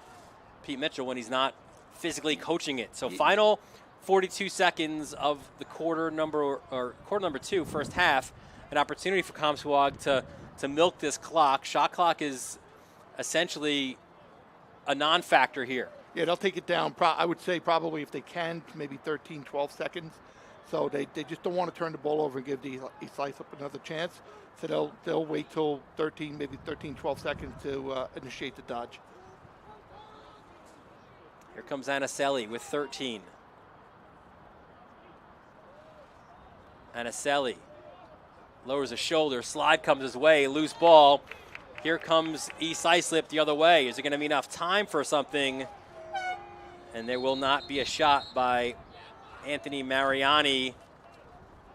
Pete Mitchell when he's not physically coaching it. So final 42 seconds of the quarter number 2, first half. An opportunity for Comsewogue to milk this clock. Shot clock is essentially a non-factor here. Yeah, they'll take it down, I would say probably if they can, maybe 13, 12 seconds. So they just don't want to turn the ball over and give the East Islip another chance. So they'll wait till 13, 12 seconds to initiate the dodge. Here comes Anaselli with 13. Anaselli lowers a shoulder, slide comes his way, loose ball. Here comes East Islip the other way. Is it going to be enough time for something? And there will not be a shot by Anthony Mariani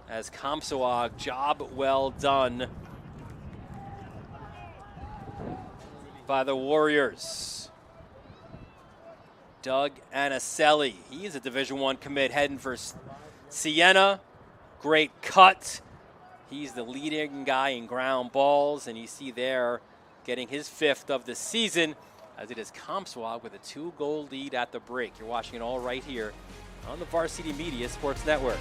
as Comsewogue. Job well done by the Warriors. Doug Anicelli, he is a Division I commit heading for Siena. Great cut. He's the leading guy in ground balls, and you see there getting his 5th of the season, as it is Comsewogue with a 2-goal lead at the break. You're watching it all right here on the Varsity Media Sports Network.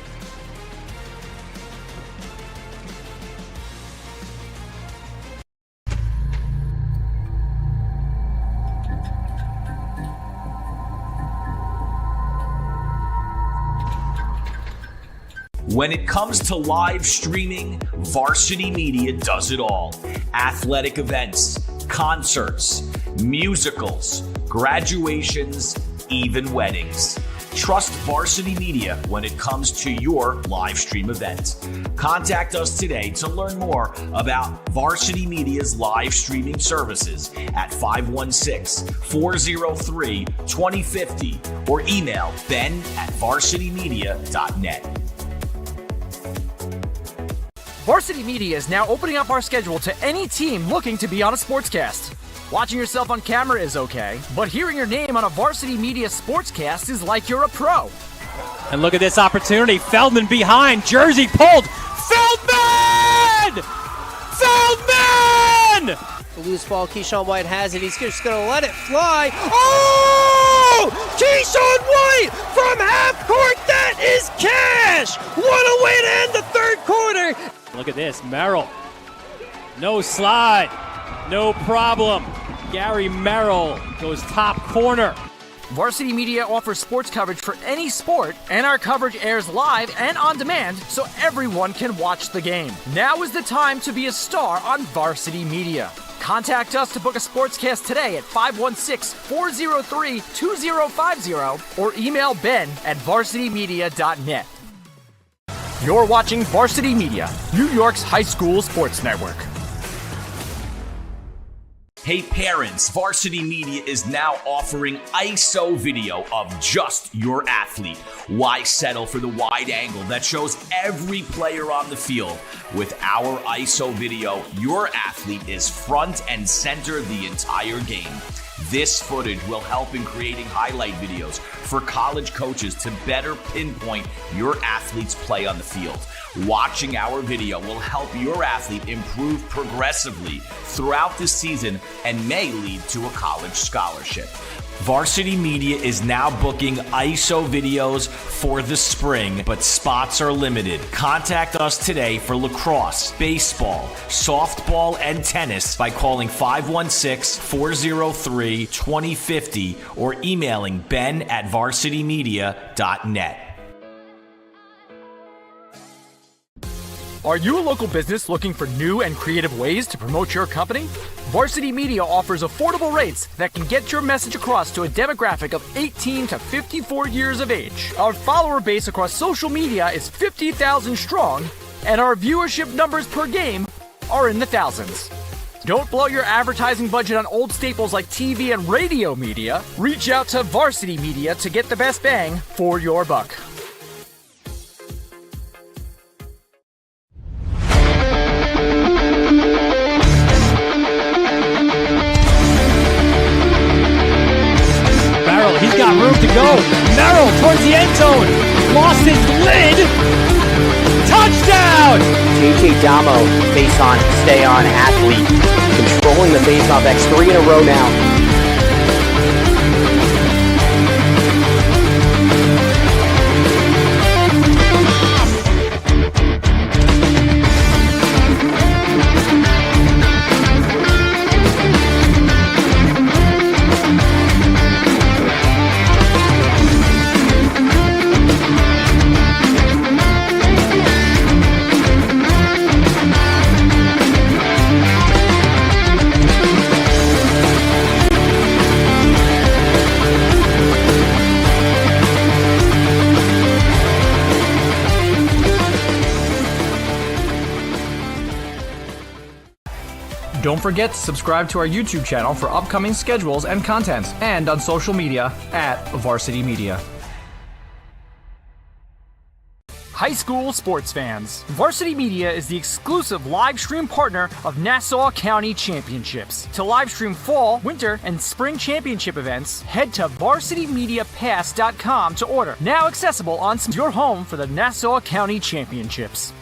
When it comes to live streaming, Varsity Media does it all. Athletic events, concerts, musicals, graduations, even weddings. Trust Varsity Media when it comes to your live stream event. Contact us today to learn more about Varsity Media's live streaming services at 516-403-2050 or email ben@varsitymedia.net. Varsity Media is now opening up our schedule to any team looking to be on a sportscast. Watching yourself on camera is okay, but hearing your name on a Varsity Media sportscast is like you're a pro. And look at this opportunity. Feldman behind. Jersey pulled. Feldman! Feldman! The loose ball, Keyshawn White has it. He's just going to let it fly. Oh! Keyshawn White from half court. That is cash. What a way to end the third quarter. Look at this. Merrill. No slide. No problem. Gary Merrill goes top corner. Varsity Media offers sports coverage for any sport, and our coverage airs live and on demand so everyone can watch the game. Now is the time to be a star on Varsity Media. Contact us to book a sportscast today at 516-403-2050 or email ben@varsitymedia.net. You're watching Varsity Media, New York's high school sports network. Hey parents, Varsity Media is now offering ISO video of just your athlete. Why settle for the wide angle that shows every player on the field? With our ISO video, your athlete is front and center the entire game. This footage will help in creating highlight videos for college coaches to better pinpoint your athlete's play on the field. Watching our video will help your athlete improve progressively throughout the season and may lead to a college scholarship. Varsity Media is now booking ISO videos for the spring, but spots are limited. Contact us today for lacrosse, baseball, softball, and tennis by calling 516-403-2050 or emailing ben@varsitymedia.net. Are you a local business looking for new and creative ways to promote your company? Varsity Media offers affordable rates that can get your message across to a demographic of 18 to 54 years of age. Our follower base across social media is 50,000 strong, and our viewership numbers per game are in the thousands. Don't blow your advertising budget on old staples like TV and radio media. Reach out to Varsity Media to get the best bang for your buck. He's got room to go. Merrill towards the end zone. Lost his lid. Touchdown! JJ Damo, face on, stay on athlete. Controlling the face-off. That's 3 in a row now. Don't forget to subscribe to our YouTube channel for upcoming schedules and content, and on social media at Varsity Media. High school sports fans, Varsity Media is the exclusive live stream partner of Nassau County Championships. To live stream fall, winter, and spring championship events, head to varsitymediapass.com to order. Now accessible on your home for the Nassau County Championships.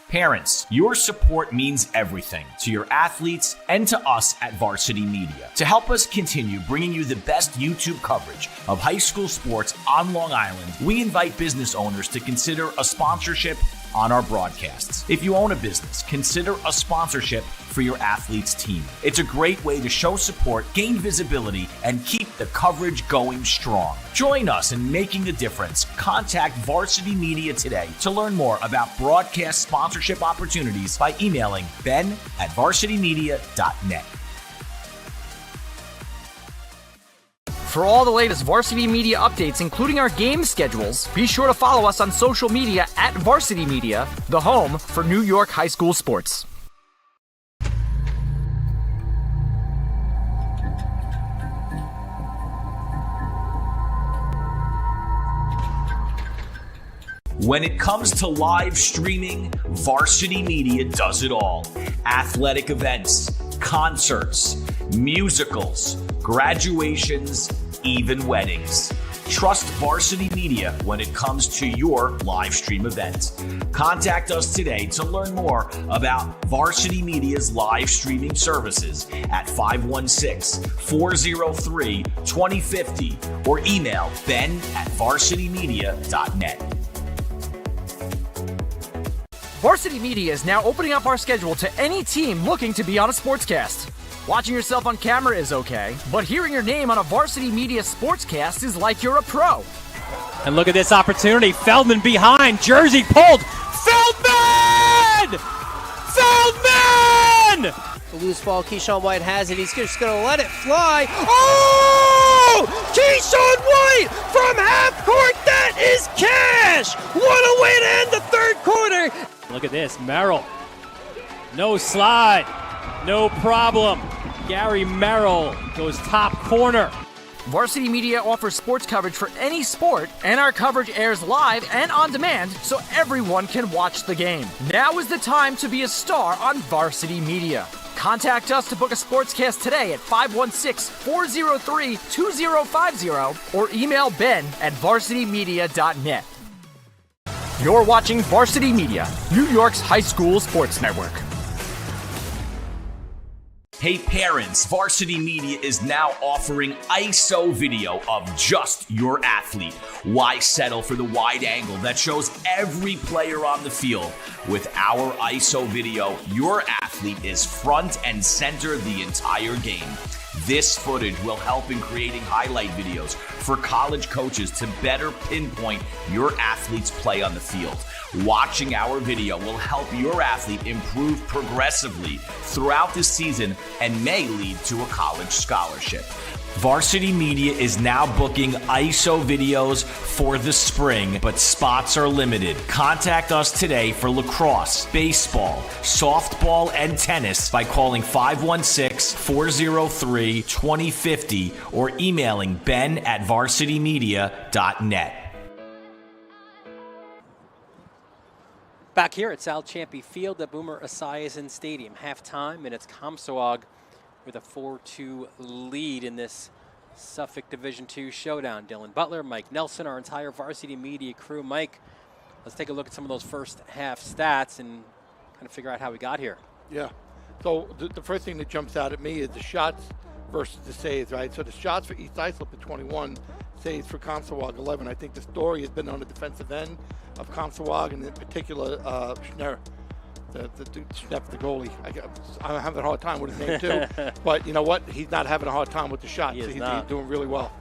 Parents, your support means everything to your athletes and to us at Varsity Media. To help us continue bringing you the best YouTube coverage of high school sports on Long Island, we invite business owners to consider a sponsorship on our broadcasts. If you own a business, consider a sponsorship for your athlete's team. It's a great way to show support, gain visibility, and keep the coverage going strong. Join us in making a difference. Contact Varsity Media today to learn more about broadcast sponsorship opportunities by emailing ben@varsitymedia.net. For all the latest Varsity Media updates, including our game schedules, be sure to follow us on social media at Varsity Media, the home for New York high school sports. When it comes to live streaming, Varsity Media does it all. Athletic events, concerts, musicals, graduations, even weddings. Trust Varsity Media when it comes to your live stream event. Contact us today to learn more about Varsity Media's live streaming services at 516-403-2050 or email ben@varsitymedia.net. Varsity Media is now opening up our schedule to any team looking to be on a sportscast. Watching yourself on camera is okay, but hearing your name on a Varsity Media sportscast is like you're a pro. And look at this opportunity. Feldman behind. Jersey pulled. Feldman! Feldman! The loose ball, Keyshawn White has it. He's just going to let it fly. Oh! Keyshawn White from half court. That is cash. What a way to end the third quarter. Look at this. Merrill. No slide. No problem. Gary Merrill goes top corner. Varsity Media offers sports coverage for any sport, and our coverage airs live and on demand so everyone can watch the game. Now is the time to be a star on Varsity Media. Contact us to book a sportscast today at 516-403-2050 or email ben@varsitymedia.net. You're watching Varsity Media, New York's high school sports network. Hey parents, Varsity Media is now offering ISO video of just your athlete. Why settle for the wide angle that shows every player on the field? With our ISO video, your athlete is front and center the entire game. This footage will help in creating highlight videos for college coaches to better pinpoint your athlete's play on the field. Watching our video will help your athlete improve progressively throughout the season and may lead to a college scholarship. Varsity Media is now booking ISO videos for the spring, but spots are limited. Contact us today for lacrosse, baseball, softball, and tennis by calling 516-403-2050 or emailing ben@varsitymedia.net. Back here at Sal Ciampi Field at Boomer Esiason Stadium. Halftime, and it's Comsewogue with a 4-2 lead in this Suffolk Division II showdown. Dylan Butler, Mike Nelson, our entire Varsity Media crew. Mike, let's take a look at some of those first half stats and kind of figure out how we got here. Yeah. So the first thing that jumps out at me is the shots versus the saves, right? So the shots for East Islip at 21, saves for Comsewogue 11. I think the story has been on the defensive end of Comsewogue, and in particular, Schnepp, the goalie. I'm having a hard time with his name too. But you know what? He's not having a hard time with the shots. He's He's doing really well.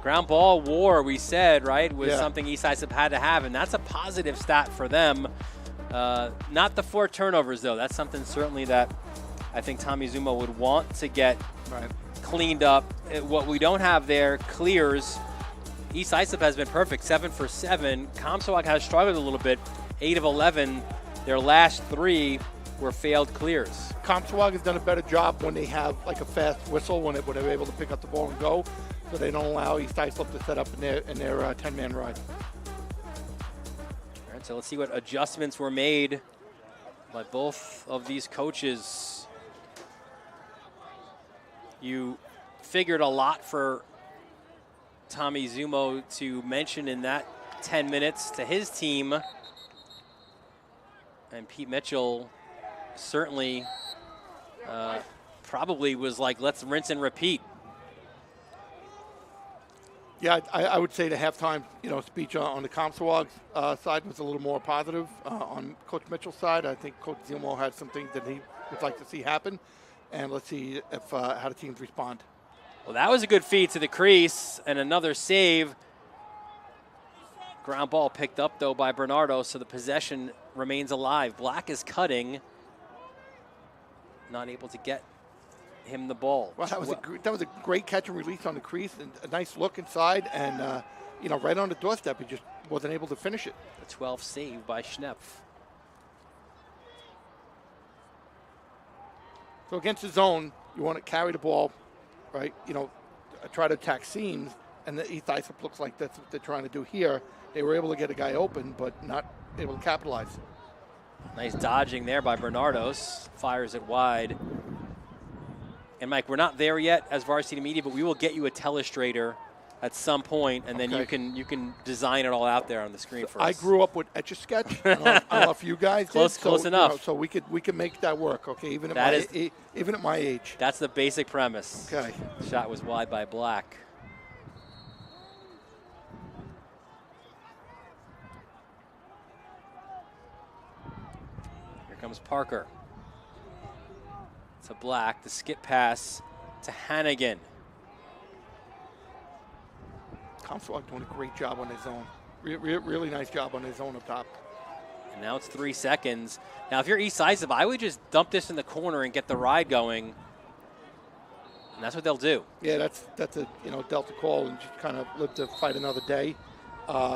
Ground ball war, we said, right, was Yeah. something East Islip had to have, and that's a positive stat for them. Not the 4 turnovers, though. That's something certainly that I think Tommy Zuma would want to get cleaned up. What we don't have there, clears. East Islip has been perfect, 7 for 7. Comsewogue has struggled a little bit, 8 of 11. Their last 3 were failed clears. Comsewogue has done a better job when they have like a fast whistle when they're able to pick up the ball and go, so they don't allow East Islip to set up in their 10-man ride. All right, so let's see what adjustments were made by both of these coaches. You figured a lot for Tommy Zumo to mention in that 10 minutes to his team. And Pete Mitchell certainly probably was like, let's rinse and repeat. Yeah, I would say the halftime, speech on the Comsewogue side was a little more positive. On Coach Mitchell's side, I think Coach Zumo had some things that he would like to see happen, and let's see if how the teams respond. Well, that was a good feed to the crease and another save. Ground ball picked up, though, by Bernardo, so the possession remains alive. Black is not able to get him the ball. Well, that was a great catch and release on the crease, and a nice look inside, and right on the doorstep. He just wasn't able to finish it. The 12th save by Schnepp. So against the zone, you want to carry the ball, right? Try to attack seams, and the East Islip looks like that's what they're trying to do here. They were able to get a guy open, but not able to capitalize. Nice dodging there by Bernardos. Fires it wide. And Mike, we're not there yet as Varsity Media, but we will get you a telestrator at some point, and then you can design it all out there on the screen for us. I grew up with Etch-a-Sketch. I don't know if you guys close, did. Close enough. So we could make that work. Okay, even at my age. That's the basic premise. Okay. Shot was wide by Black. Here comes Parker. To Black, the skip pass to Hannigan. Comsewogue doing a great job on his zone. Really nice job on his zone up top. And now it's 3 seconds. Now, if you're East Islip, I would just dump this in the corner and get the ride going. And that's what they'll do. Yeah, that's a Delta call, and just kind of live to fight another day.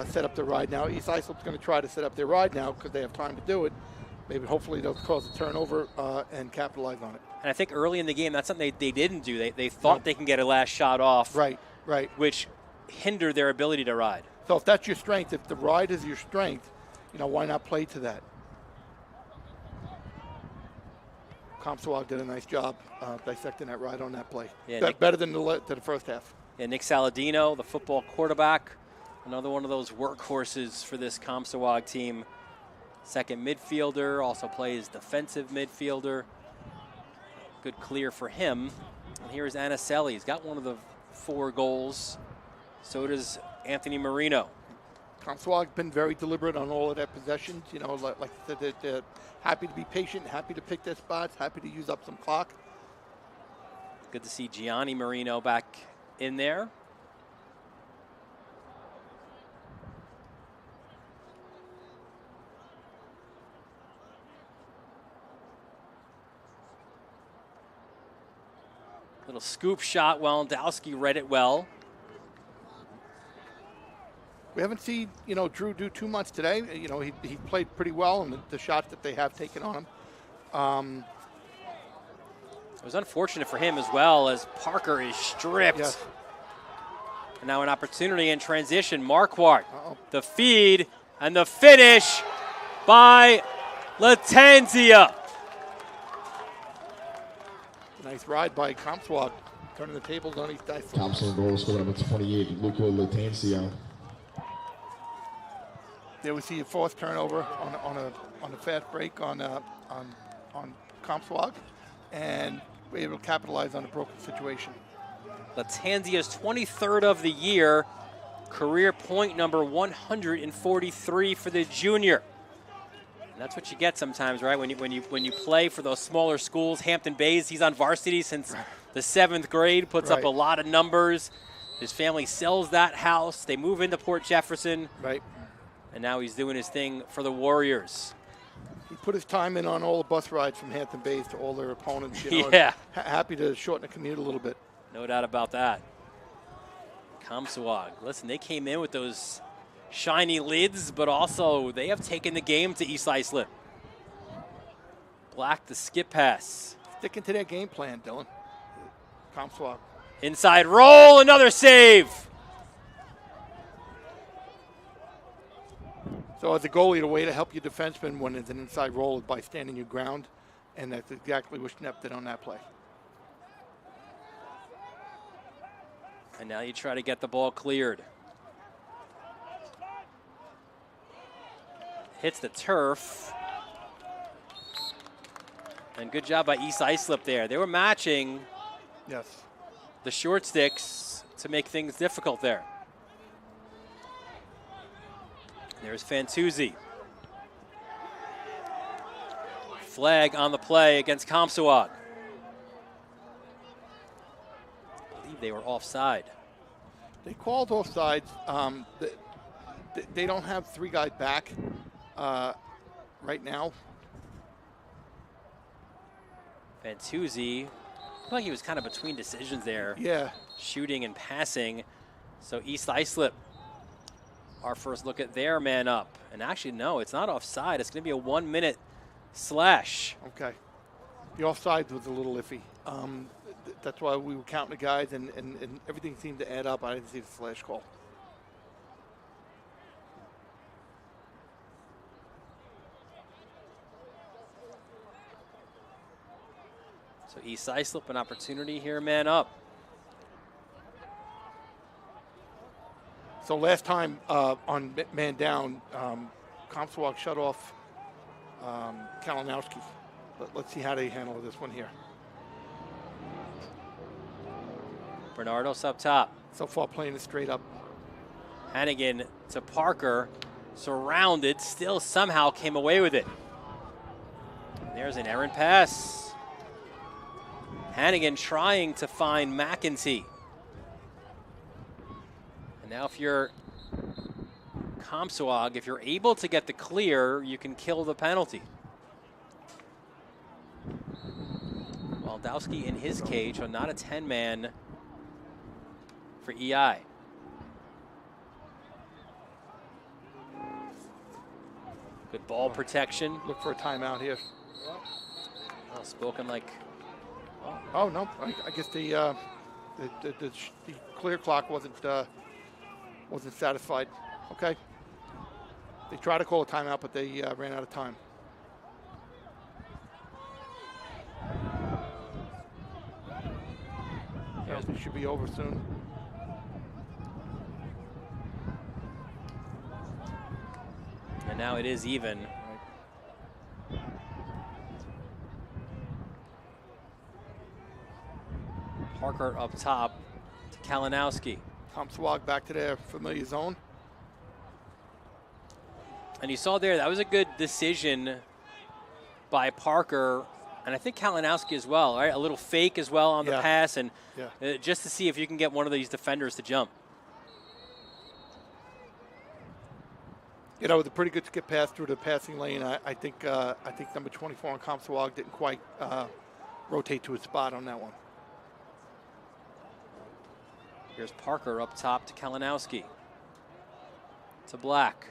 Set up the ride now. East Islip's going to try to set up their ride now because they have time to do it. Maybe hopefully they'll cause a turnover and capitalize on it. And I think early in the game, that's something they didn't do. They thought they can get a last shot off. Right. Which hindered their ability to ride. So if that's your strength, if the ride is your strength, why not play to that? Comsewogue did a nice job dissecting that ride on that play. Yeah, better than the first half. Yeah, Nick Saladino, the football quarterback, another one of those workhorses for this Comsewogue team. Second midfielder, also plays defensive midfielder. Good clear for him. And here's Anaselli. He's got one of the 4 goals. So does Anthony Marino. Comsewogue been very deliberate on all of their possessions. Like I said, they're happy to be patient, happy to pick their spots, happy to use up some clock. Good to see Gianni Marino back in there. Little scoop shot. Walendowski read it well. We haven't seen, Drew do too much today. He played pretty well in the shots that they have taken on him. It was unfortunate for him as well, as Parker is stripped. Yes. And now an opportunity in transition. Marquardt, the feed and the finish by Latenzia. Nice ride by Comsewogue, turning the tables on East Islip. Thompson goal scorer number 28, Luca Latenzia. There we see a 4th turnover on a fast break on Comsewogue, and we're able to capitalize on a broken situation. Latanzia's 23rd of the year, career point number 143 for the junior. And that's what you get sometimes, right? When you play for those smaller schools. Hampton Bays, he's on varsity since the 7th grade, puts up a lot of numbers. His family sells that house. They move into Port Jefferson. Right. And now he's doing his thing for the Warriors. He put his time in on all the bus rides from Hampton Bays to all their opponents. Yeah. Happy to shorten the commute a little bit. No doubt about that. Comsewogue. Listen, they came in with those shiny lids, but also they have taken the game to East Islip. Black the skip pass. Sticking to their game plan, Dylan. Comsewogue. Inside roll, another save. So as a goalie, the way to help your defenseman when it's an inside roll is by standing your ground, and that's exactly what Schnepp did on that play. And now you try to get the ball cleared. Hits the turf. And good job by East Islip there. They were matching the short sticks to make things difficult there. There's Fantuzzi. Flag on the play against Comsewogue. I believe they were offside. They called offsides. They don't have 3 guys back right now. Fantuzzi, looked like he was kind of between decisions there. Yeah. Shooting and passing. So East Islip, our first look at their man up. And actually, no, it's not offside. It's going to be a 1-minute slash. Okay. The offsides was a little iffy. That's why we were counting the guys, and everything seemed to add up. I didn't see the slash call. So East Islip, an opportunity here, man up. So last time on man down, Comsewogue shut off Kalinowski. Let's see how they handle this one here. Bernardo's up top. So far playing it straight up. Hannigan to Parker, surrounded, still somehow came away with it. There's an errant pass. Hannigan trying to find McEntee. And now if you're Comsewogue, if you're able to get the clear, you can kill the penalty. Waldowski in his cage, so not a 10-man for EI. Good ball protection. Look for a timeout here. Oh, spoken like. Oh no! I guess the clear clock wasn't satisfied. Okay. They tried to call a timeout, but they ran out of time. Yeah, it should be over soon. And now it is even. Parker up top to Kalinowski. Comsewogue back to their familiar zone. And you saw there, that was a good decision by Parker, and I think Kalinowski as well, right? A little fake as well on the pass, and just to see if you can get one of these defenders to jump. You know, with a pretty good skip pass through the passing lane, I think number 24 on Comsewogue didn't quite rotate to his spot on that one. Here's Parker up top to Kalinowski. To Black.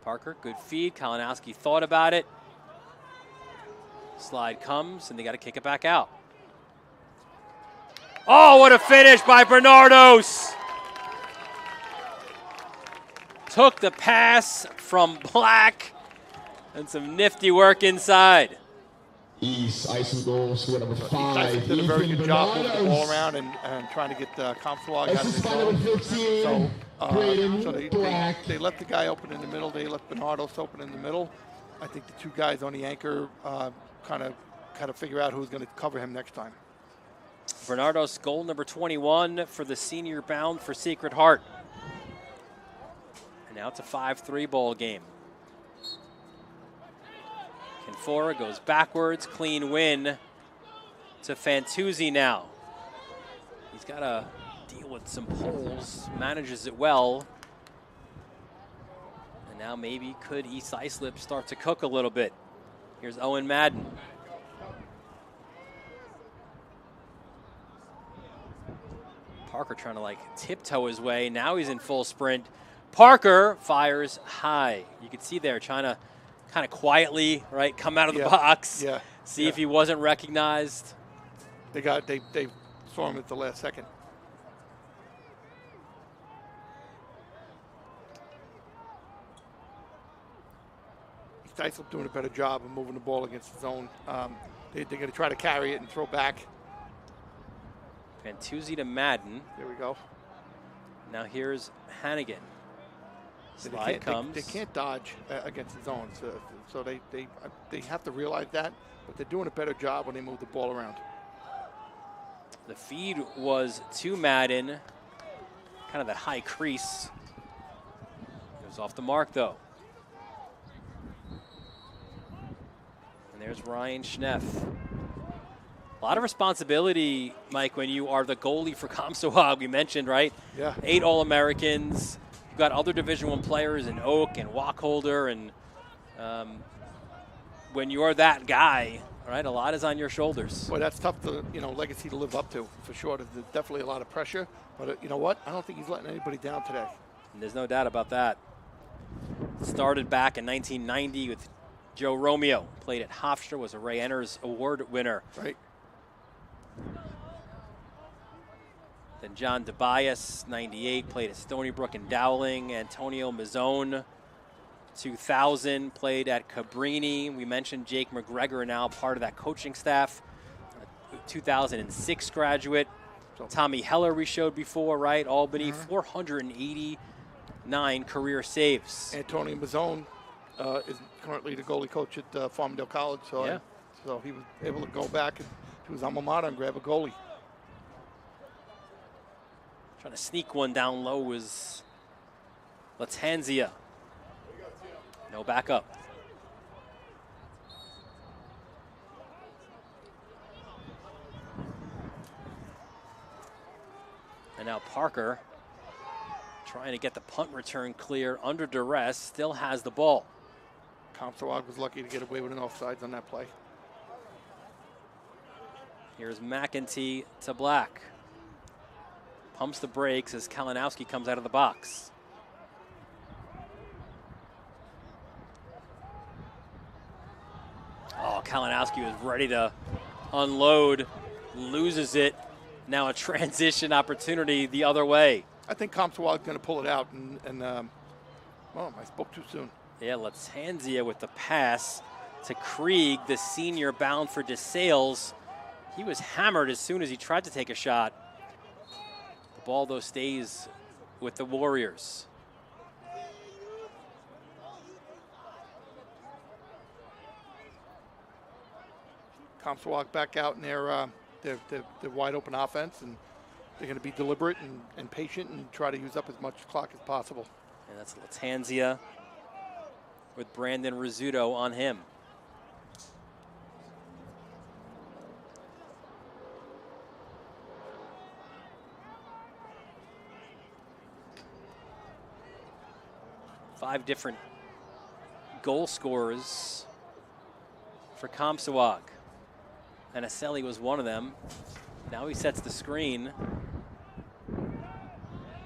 Parker, good feed. Kalinowski thought about it. Slide comes, and they got to kick it back out. Oh, what a finish by Bernardos! Took the pass from Black, and some nifty work inside. East Islip goals for number 5. Islip did a very good job moving the ball around and trying to get Comsewogue out of the zone. So they left the guy open in the middle. They left Bernardos open in the middle. I think the 2 guys on the anchor kind of figure out who's going to cover him next time. Bernardos goal number 21 for the senior bound for Sacred Heart. And now it's a 5-3 ball game. Canfora goes backwards. Clean win to Fantuzzi now. He's got to deal with some poles. Manages it well. And now maybe could East Islip start to cook a little bit. Here's Owen Madden. Parker trying to like tiptoe his way. Now he's in full sprint. Parker fires high. You can see there trying to kind of quietly, right, come out of the box. Yeah. See if he wasn't recognized. They saw him at the last second. East Islip doing a better job of moving the ball against the zone. They're going to try to carry it and throw back. Fantuzzi to Madden. There we go. Now here's Hannigan. Slide comes. They can't dodge against the zone, so they have to realize that. But they're doing a better job when they move the ball around. The feed was to Madden. Kind of that high crease. Goes off the mark though. And there's Ryan Schneff. A lot of responsibility, Mike, when you are the goalie for Comsewogue. We mentioned, right? Yeah. 8 All-Americans. You've got other Division I players in Oak and Wacholder, and when you're that guy, right, a lot is on your shoulders. Well, that's tough to, legacy to live up to, for sure. There's definitely a lot of pressure, but you know what? I don't think he's letting anybody down today. And there's no doubt about that. Started back in 1990 with Joe Romeo. Played at Hofstra, was a Ray Enners Award winner. Right. Then John DeBias, 98, played at Stony Brook and Dowling. Antonio Mazzone, 2000, played at Cabrini. We mentioned Jake McGregor, now part of that coaching staff. 2006 graduate. Tommy Heller we showed before, right? Albany, 489 career saves. Antonio Mazzone is currently the goalie coach at Farmingdale College, so he was able to go back to his alma mater and grab a goalie. Trying to sneak one down low was Latanzia. No backup. And now Parker trying to get the punt return clear under duress, still has the ball. Comsewogue was lucky to get away with an offsides on that play. Here's McEntee to Black. Pumps the brakes as Kalinowski comes out of the box. Oh, Kalinowski was ready to unload, loses it. Now a transition opportunity the other way. I think Comsewogue's going to pull it out, and I spoke too soon. Yeah, Latanzia with the pass to Krieg, the senior bound for DeSales. He was hammered as soon as he tried to take a shot. The ball, though, stays with the Warriors. Comsewogue back out in their wide open offense, and they're going to be deliberate and patient and try to use up as much clock as possible. And that's Latanzia with Brandon Rizzuto on him. Five different goal scorers for Comsewogue. And Aselli was one of them. Now he sets the screen.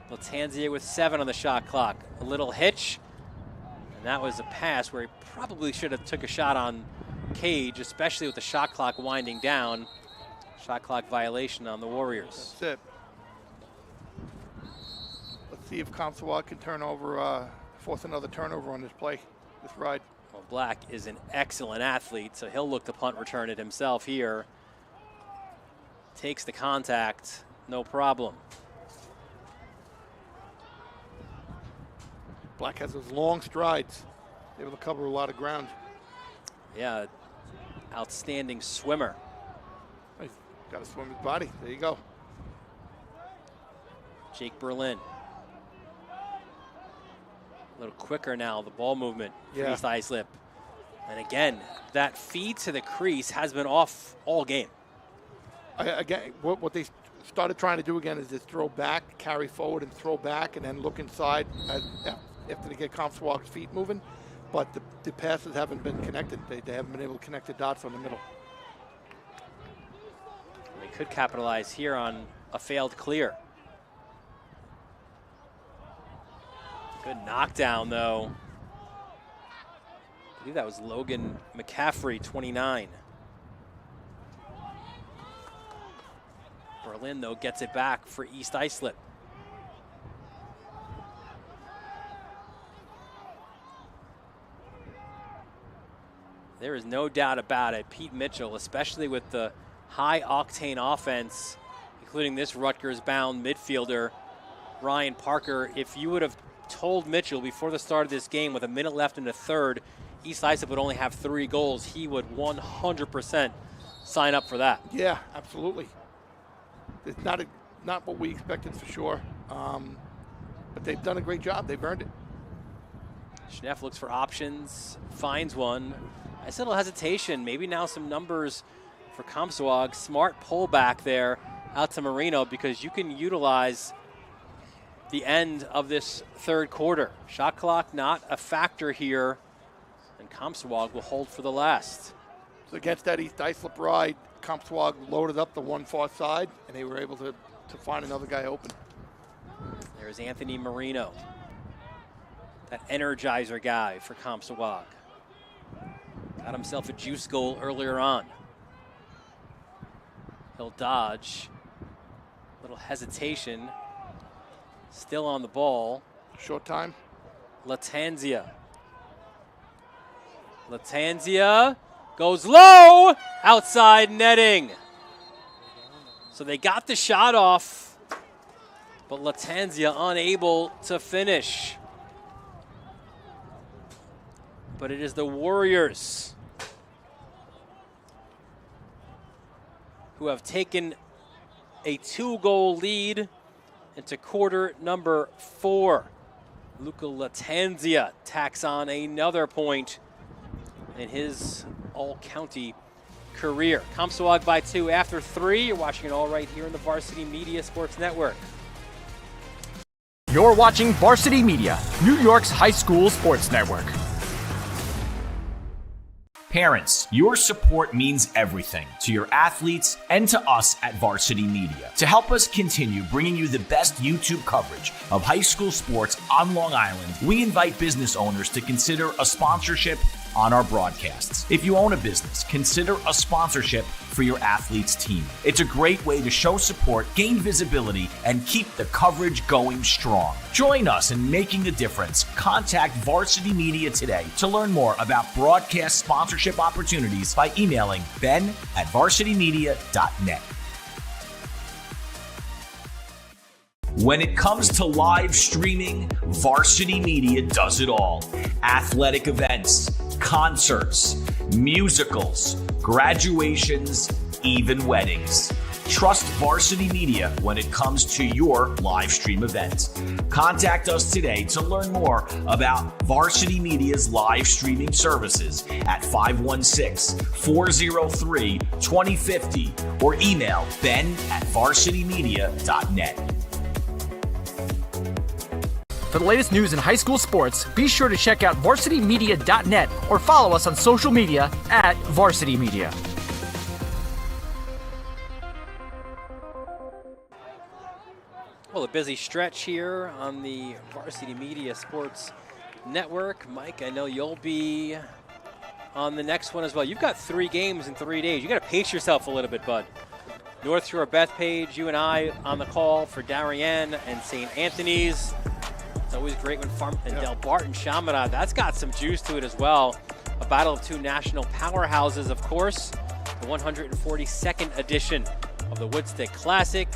Latanzia with 7 on the shot clock. A little hitch. And that was a pass where he probably should have took a shot on Cage, especially with the shot clock winding down. Shot clock violation on the Warriors. That's it. Let's see if Comsewogue can force another turnover on this play, this ride. Well, Black is an excellent athlete, so he'll look to punt return it himself here. Takes the contact, no problem. Black has those long strides, able to cover a lot of ground. Yeah, outstanding swimmer. He's got to swim his body. There you go. Jake Berlin. A little quicker now, the ball movement for East Islip. And again, that feed to the crease has been off all game. Again, what they started trying to do again is just throw back, carry forward, and throw back, and then look inside after they get Comsewogue's feet moving. But the passes haven't been connected. They haven't been able to connect the dots on the middle. They could capitalize here on a failed clear. Good knockdown, though. I believe that was Logan McCaffrey, 29. Berlin, though, gets it back for East Islip. There is no doubt about it. Pete Mitchell, especially with the high-octane offense, including this Rutgers-bound midfielder, Ryan Parker. If you would have told Mitchell before the start of this game with a minute left in the third, East Islip would only have 3 goals, he would 100% sign up for that. Yeah, absolutely. It's not what we expected for sure, but they've done a great job. They've earned it. Schneff looks for options, finds one. Nice little hesitation. Maybe now some numbers for Comsewogue. Smart pullback there out to Marino because you can utilize the end of this third quarter. Shot clock not a factor here, and Comsewogue will hold for the last. So against that East Islip ride, Comsewogue loaded up the one far side, and they were able to find another guy open. There's Anthony Marino, that energizer guy for Comsewogue. Got himself a juice goal earlier on. He'll dodge. Little hesitation. Still on the ball. Short time. Latanzia. Latanzia goes low. Outside netting. So they got the shot off, but Latanzia unable to finish. But it is the Warriors who have taken a 2-goal lead into quarter number 4. Luca Latanzia tacks on another point in his all-county career. Comsewogue by 2 after 3. You're watching it all right here in the Varsity Media Sports Network. You're watching Varsity Media, New York's high school sports network. Parents, your support means everything to your athletes and to us at Varsity Media. To help us continue bringing you the best YouTube coverage of high school sports on Long Island, we invite business owners to consider a sponsorship on our broadcasts. If you own a business, consider a sponsorship for your athlete's team. It's a great way to show support, gain visibility, and keep the coverage going strong. Join us in making a difference. Contact Varsity Media today to learn more about broadcast sponsorship opportunities by emailing ben@varsitymedia.net. When it comes to live streaming, Varsity Media does it all. Athletic events, concerts, musicals, graduations, even weddings. Trust Varsity Media when it comes to your live stream event. Contact us today to learn more about Varsity Media's live streaming services at 516-403-2050 or email ben@varsitymedia.net. For the latest news in high school sports, be sure to check out varsitymedia.net or follow us on social media at Varsity Media. Well, a busy stretch here on the Varsity Media Sports Network. Mike, I know you'll be on the next one as well. You've got 3 games in 3 days. You got to pace yourself a little bit, bud. North Shore Bethpage, you and I on the call for Darien and St. Anthony's. It's always great when Del Barton, Chaminade, that's got some juice to it as well. A battle of 2 national powerhouses, of course. The 142nd edition of the Woodstick Classic.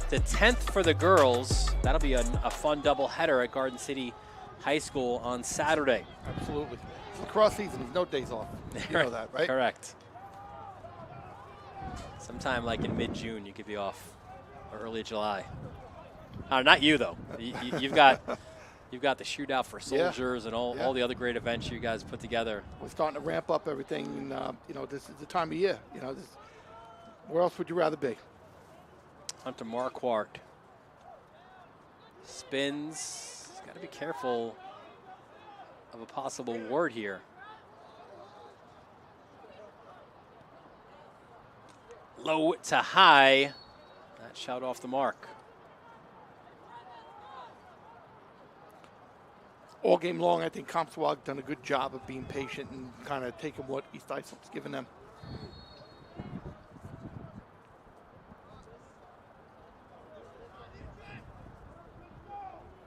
The 10th for the girls. That'll be a fun doubleheader at Garden City High School on Saturday. Absolutely. Lacrosse season, there's no days off. You know that, right? Correct. Sometime like in mid-June, you could be off, or early July. Not you though. You've got You've got the shootout for soldiers and all the other great events you guys put together. We're starting to ramp up everything. And, this is the time of year. Where else would you rather be? Hunter Marquardt spins. He's got to be careful of a possible ward here. Low to high. That shot off the mark. All game long, I think Comsewogue done a good job of being patient and kind of taking what East Islip's given them.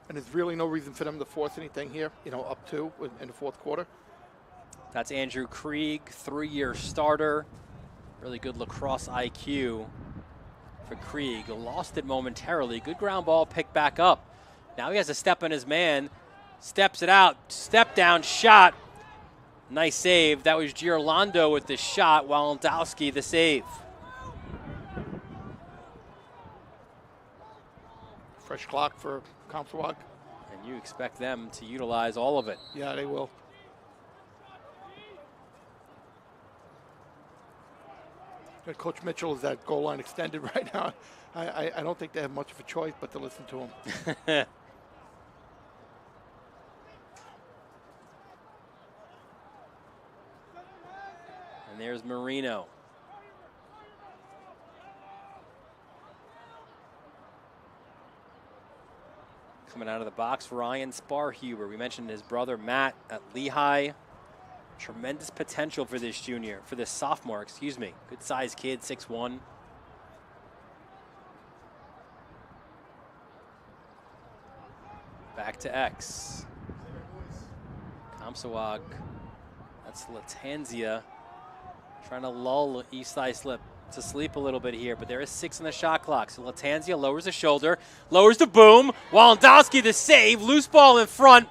And there's really no reason for them to force anything here, up to in the fourth quarter. That's Andrew Krieg, 3-year starter. Really good lacrosse IQ for Krieg. Lost it momentarily. Good ground ball picked back up. Now he has a step on his man. Steps it out. Step down shot. Nice save. That was Girolando with the shot. Walendowski the save. Fresh clock for Comsewogue. And you expect them to utilize all of it. Yeah, they will. Coach Mitchell is at goal line extended right now. I don't think they have much of a choice but to listen to him. And there's Marino. Coming out of the box, Ryan Sparhuber. We mentioned his brother Matt at Lehigh. Tremendous potential for this sophomore, excuse me. Good sized kid, 6'1". Back to X. Comsewogue. That's Latanzia. Trying to lull East Islip to sleep a little bit here, but there is 6 on the shot clock. So Latanzia lowers the shoulder, lowers the boom. Walendowski the save, loose ball in front.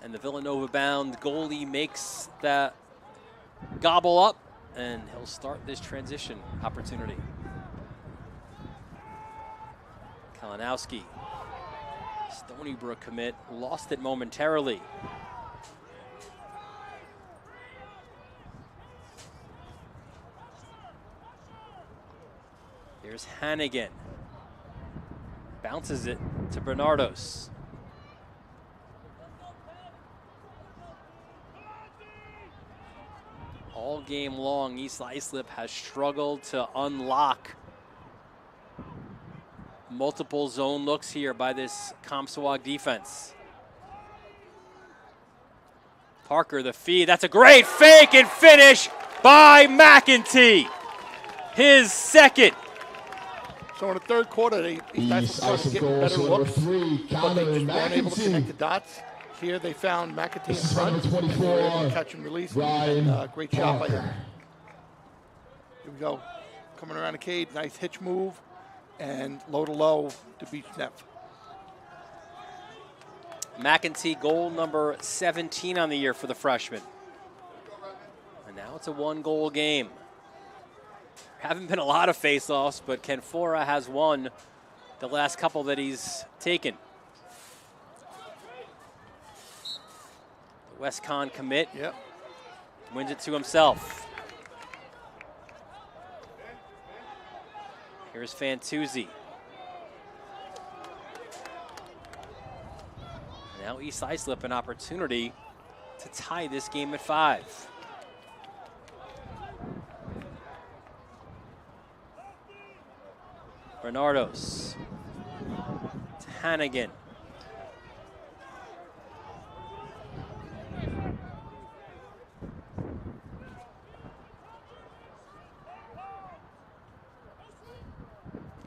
And the Villanova-bound goalie makes that gobble up, and he'll start this transition opportunity. Kalinowski, Stony Brook commit, lost it momentarily. Here's Hannigan. Bounces it to Bernardos. All game long, East Islip has struggled to unlock multiple zone looks here by this Comsewogue defense. Parker, the feed. That's a great fake and finish by McEntee. His second. So in the third quarter, East Islip started getting better looks, but they just weren't able to connect the dots. Here they found McEntee in front, and they were able to catch and release, and great shot by him. Here we go, coming around the cage, nice hitch move, and low to low to beat Neff. McEntee, goal number 17 on the year for the freshman. And now it's a 1-goal game. Haven't been a lot of face-offs, but Ken Fora has won the last couple that he's taken. The WestCon commit wins it to himself. Here's Fantuzzi. Now East Islip an opportunity to tie this game at 5. Bernardos. To Hannigan.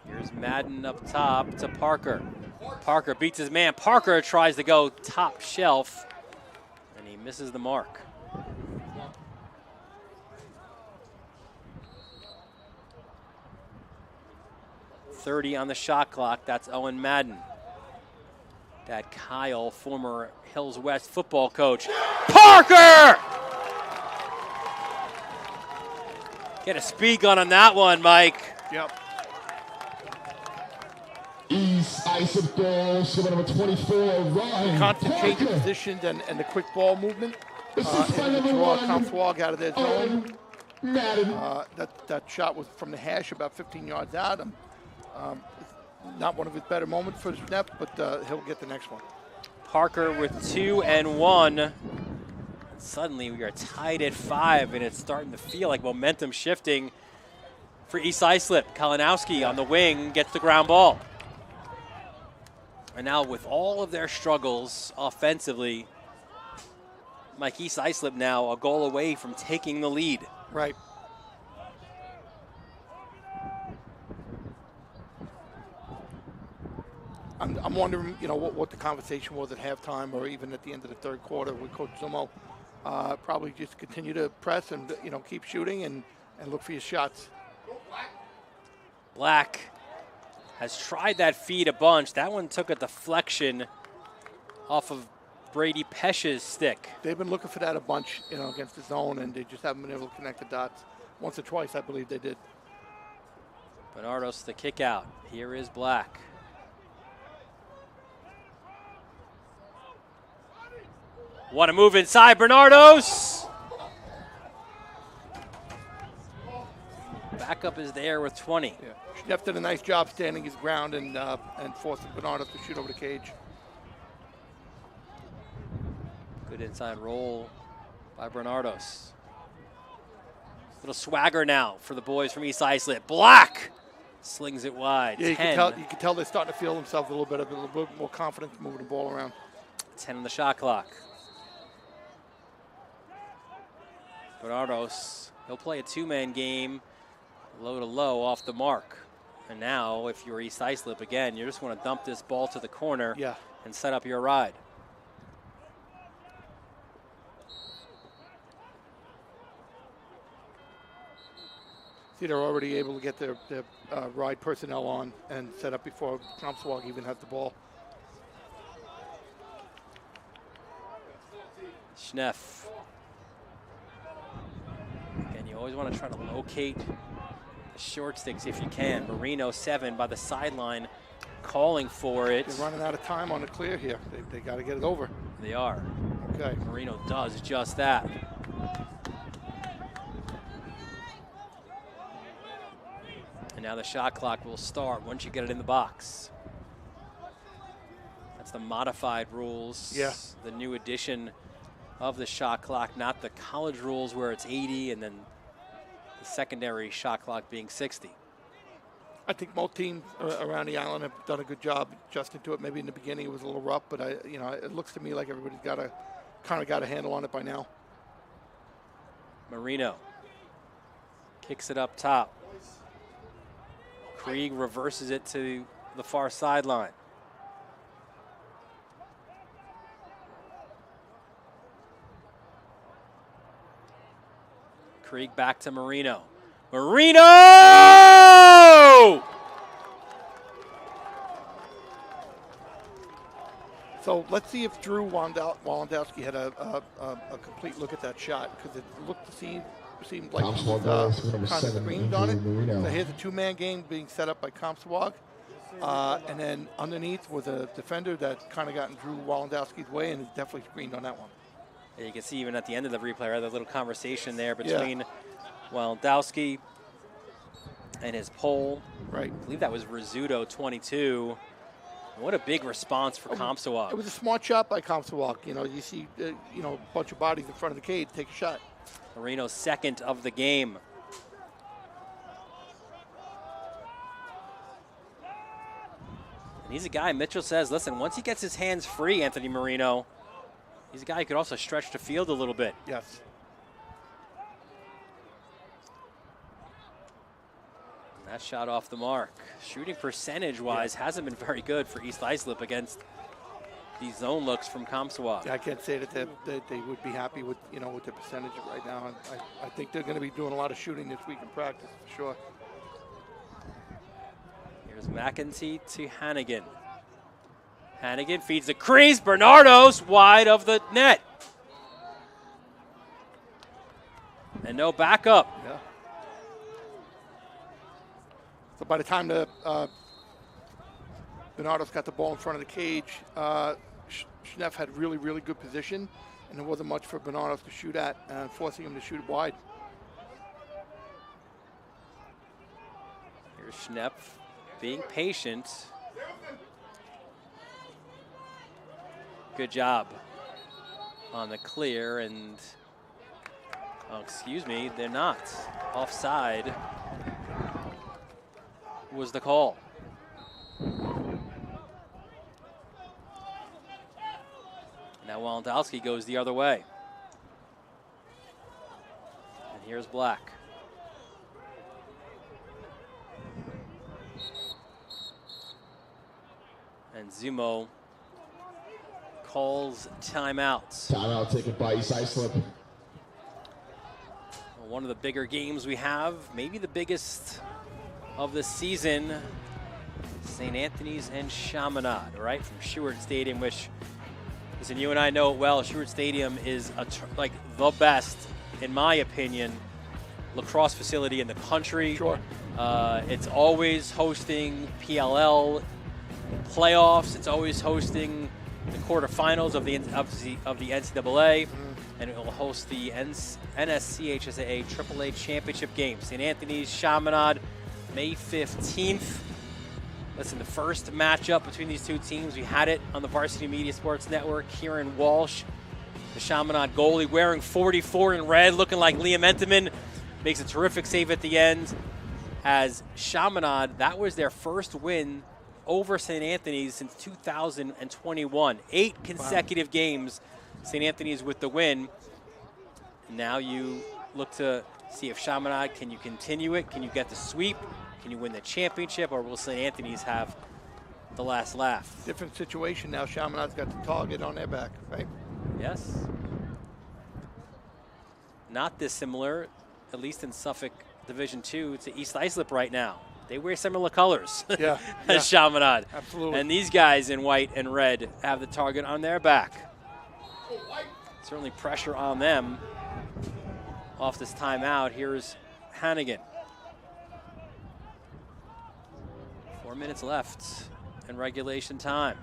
Here's Madden up top to Parker. Parker beats his man. Parker tries to go top shelf, and he misses the mark. .30 on the shot clock. That's Owen Madden. Dad Kyle, former Hills West football coach. Parker! Get a speed gun on that one, Mike. Yep. East Islip ball, score number 24, Ryan Constant change of Parker. positions and the quick ball movement. Assist by And the number draw 1, Comsewogue out of their zone. Madden. That shot was from the hash about 15 yards out. Not one of his better moments for Schnepp, but he'll get the next one. Parker with 2 and 1. Suddenly we are tied at 5, and it's starting to feel like momentum shifting for East Islip. Kalinowski on the wing gets the ground ball. And now with all of their struggles offensively, Mike, East Islip now a goal away from taking the lead. Right. I'm wondering, what the conversation was at halftime or even at the end of the third quarter with Coach Zumo. Probably just continue to press and, keep shooting and look for your shots. Black has tried that feed a bunch. That one took a deflection off of Brady Pesch's stick. They've been looking for that a bunch, against the zone, and they just haven't been able to connect the dots. Once or twice, I believe they did. Bernardos the kick out. Here is Black. Want to move inside, Bernardos. Backup is there with 20. Yeah. Schnepp did a nice job standing his ground and forcing Bernardos to shoot over the cage. Good inside roll by Bernardos. Little swagger now for the boys from East Islip. Black slings it wide. Yeah, 10. you can tell they're starting to feel themselves a little bit more confidence moving the ball around. 10 on the shot clock. Bernardos, he'll play a 2-man game, low to low off the mark. And now, if you're East Islip again, you just want to dump this ball to the corner and set up your ride. See, they're already able to get their ride personnel on and set up before Comsewogue even has the ball. Schneff. Again, you always want to try to locate the short sticks if you can. Marino 7 by the sideline calling for it. They're running out of time on the clear here. They got to get it over. They are. Okay. Marino does just that. And now the shot clock will start once you get it in the box. That's the modified rules. Yeah. The new addition of the shot clock, not the college rules where it's 80 and then the secondary shot clock being 60. I think most teams around the island have done a good job adjusting to it. Maybe in the beginning it was a little rough, but it looks to me like everybody's got a handle on it by now. Marino kicks it up top. Krieg reverses it to the far sideline. Krieg back to Marino. Marino! So let's see if Drew Walendowski had a complete look at that shot, because it seemed like he was kind of screamed on it. So here's a 2-man game being set up by Comsewogue. And then underneath was a defender that kind of got in Drew Walendowski's way and is definitely screened on that one. Yeah, you can see even at the end of the replay, right, a little conversation there between Walendowski and his pole. Right. I believe that was Rizzuto, 22. What a big response for Comsewogue. It was a smart shot by Comsewogue. You see, a bunch of bodies in front of the cage, take a shot. Marino's second of the game. And he's a guy, Mitchell says, listen, once he gets his hands free, Anthony Marino, he's a guy who could also stretch the field a little bit. Yes. And that shot off the mark. Shooting percentage-wise hasn't been very good for East Islip against these zone looks from Comsewogue. I can't say that they would be happy with with their percentage right now. I think they're going to be doing a lot of shooting this week in practice for sure. Here's McEntee to Hannigan. Hannigan feeds the crease. Bernardos wide of the net. And no backup. Yeah. So by the time the Bernardo's got the ball in front of the cage. Schneff had really, really good position, and there wasn't much for Bernardo to shoot at, forcing him to shoot it wide. Here's Schnepp being patient. Good job on the clear, and oh, excuse me, they're not. Offside was the call. Now Walendowski goes the other way. And here's Black. And Zumo calls timeouts. Timeout taken by Islip. One of the bigger games we have, maybe the biggest of the season. St. Anthony's and Chaminade, right? From Stewart Stadium, which, listen, you and I know it well. Stewart Stadium is like the best, in my opinion, lacrosse facility in the country. Sure. It's always hosting PLL playoffs. It's always hosting the quarterfinals of the NCAA, and it will host the NSCHSAA AAA championship game. St. Anthony's, Chaminade, May 15th. Listen, the first matchup between these two teams, we had it on the Varsity Media Sports Network. Kieran Walsh, the Chaminade goalie, wearing 44 in red, looking like Liam Entenmann, makes a terrific save at the end. As Chaminade, that was their first win over St. Anthony's since 2021. 8 consecutive games, St. Anthony's with the win. Now you look to see if Chaminade, can you continue it? Can you get the sweep? Can you win the championship, or will St. Anthony's have the last laugh? Different situation now. Chaminade's got the target on their back, right? Yes. Not dissimilar, at least in Suffolk Division II, to East Islip right now. They wear similar colors as Chaminade. Absolutely. And these guys in white and red have the target on their back. Certainly pressure on them. Off this timeout, here's Hannigan. 4 minutes left in regulation time.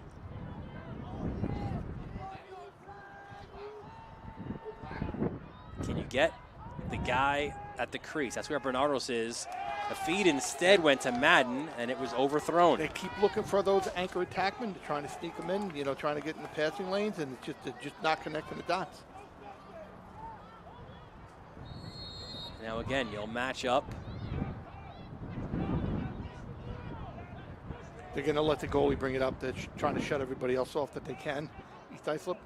Can you get the guy at the crease? That's where Bernardos is. The feed instead went to Madden, and it was overthrown. They keep looking for those anchor attackmen, trying to sneak them in, trying to get in the passing lanes, and it's just not connecting the dots. Now again, you'll match up. They're going to let the goalie bring it up. They're trying to shut everybody else off that they can. East Islip.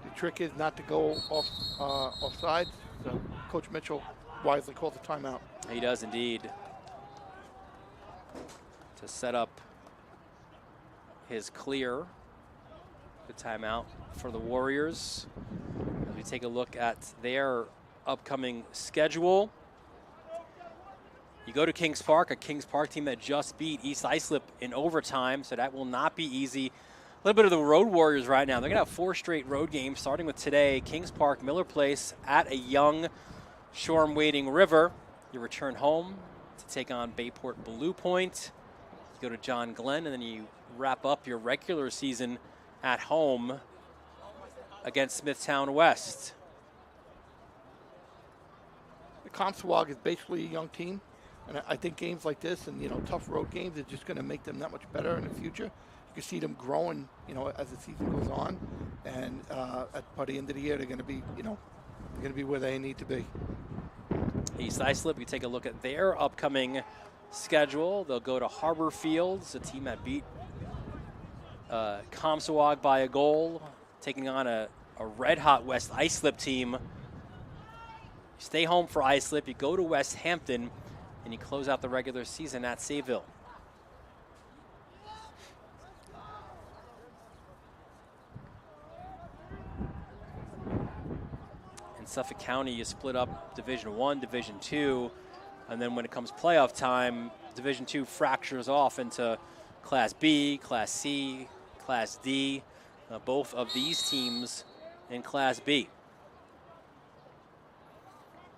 The trick is not to go offside. So Coach Mitchell wisely called the timeout. He does indeed. To set up his clear. The timeout for the Warriors. As we take a look at their upcoming schedule. You go to Kings Park, a Kings Park team that just beat East Islip in overtime, so that will not be easy. A little bit of the Road Warriors right now. They're going to have 4 straight road games, starting with today. Kings Park, Miller Place, at a young Shoreham-Wading River. You return home to take on Bayport Blue Point. You go to John Glenn, and then you wrap up your regular season at home against Smithtown West. The Comsewogue is basically a young team. And I think games like this and, tough road games are just going to make them that much better in the future. You can see them growing, as the season goes on. And by the end of the year, they're going to be, they're going to be where they need to be. East Islip, we take a look at their upcoming schedule. They'll go to Harbor Fields, a team that beat Comsewogue by a goal, taking on a red-hot West Islip team. You stay home for Islip, you go to West Hampton, and you close out the regular season at Sayville. In Suffolk County, you split up Division I, Division II, and then when it comes playoff time, Division II fractures off into Class B, Class C, Class D. Both of these teams in Class B,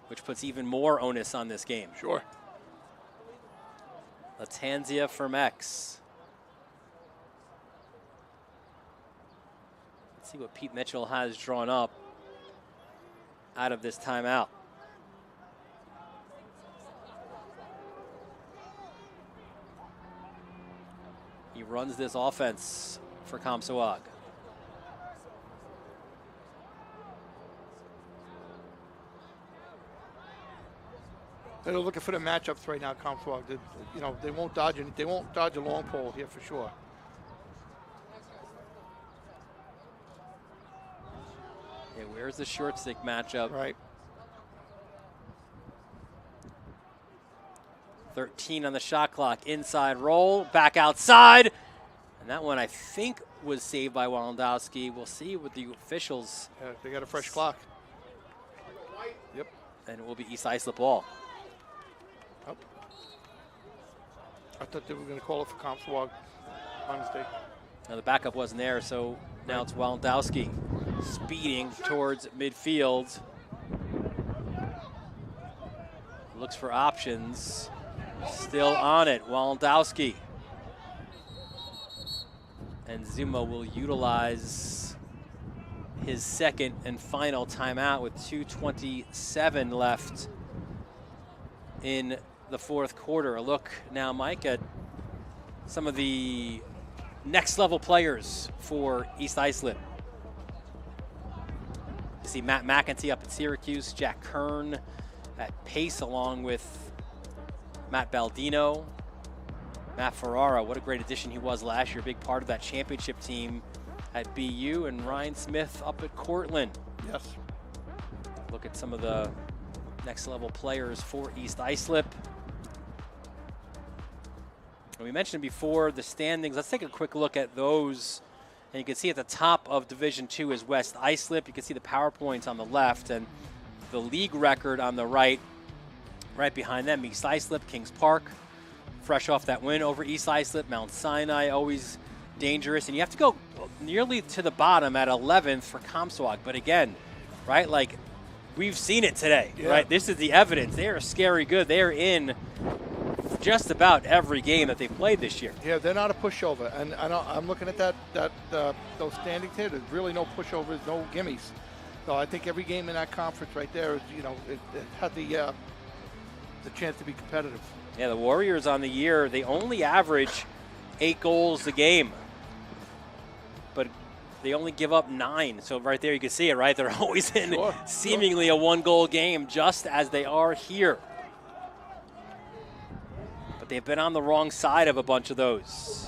which puts even more onus on this game. Sure. Latanzia from X. Let's see what Pete Mitchell has drawn up out of this timeout. He runs this offense for Comsewogue. They're looking for the matchups right now, Comsewogue. They won't dodge it. They won't dodge a long pole here for sure. Yeah, where's the short stick matchup? Right. 13 on the shot clock. Inside roll, back outside. And that one, I think, was saved by Walendowski. We'll see with the officials. Yeah, they got a fresh clock. Yep. And it will be East Islip ball. Oh. I thought they were going to call it for Comsewogue. My mistake. Now the backup wasn't there, so now it's Walendowski speeding towards midfield. Looks for options. Still on it, Walendowski. And Zuma will utilize his second and final timeout with 2:27 left in the fourth quarter. A look now, Mike, at some of the next level players for East Islip. You see Matt McEntee up at Syracuse, Jack Kern at Pace along with Matt Baldino. Matt Ferrara, what a great addition he was last year, big part of that championship team at BU, and Ryan Smith up at Cortland. Yes. Look at some of the next level players for East Islip. And we mentioned before the standings. Let's take a quick look at those. And you can see at the top of Division II is West Islip. You can see the PowerPoints on the left and the league record on the right. Right behind them, East Islip, Kings Park, fresh off that win over East Islip. Mount Sinai, always dangerous. And you have to go nearly to the bottom at 11th for Comsewogue. But again, right, like we've seen it today, right? This is the evidence. They are scary good. They are in just about every game that they've played this year. Yeah, they're not a pushover. And I'm looking at those standings here. There's really no pushovers, no gimmies. So I think every game in that conference right there is, it had the chance to be competitive. Yeah, the Warriors on the year, they only average 8 goals a game, but they only give up 9. So right there you can see it, right? They're always in seemingly a 1-goal game, just as they are here. But they've been on the wrong side of a bunch of those.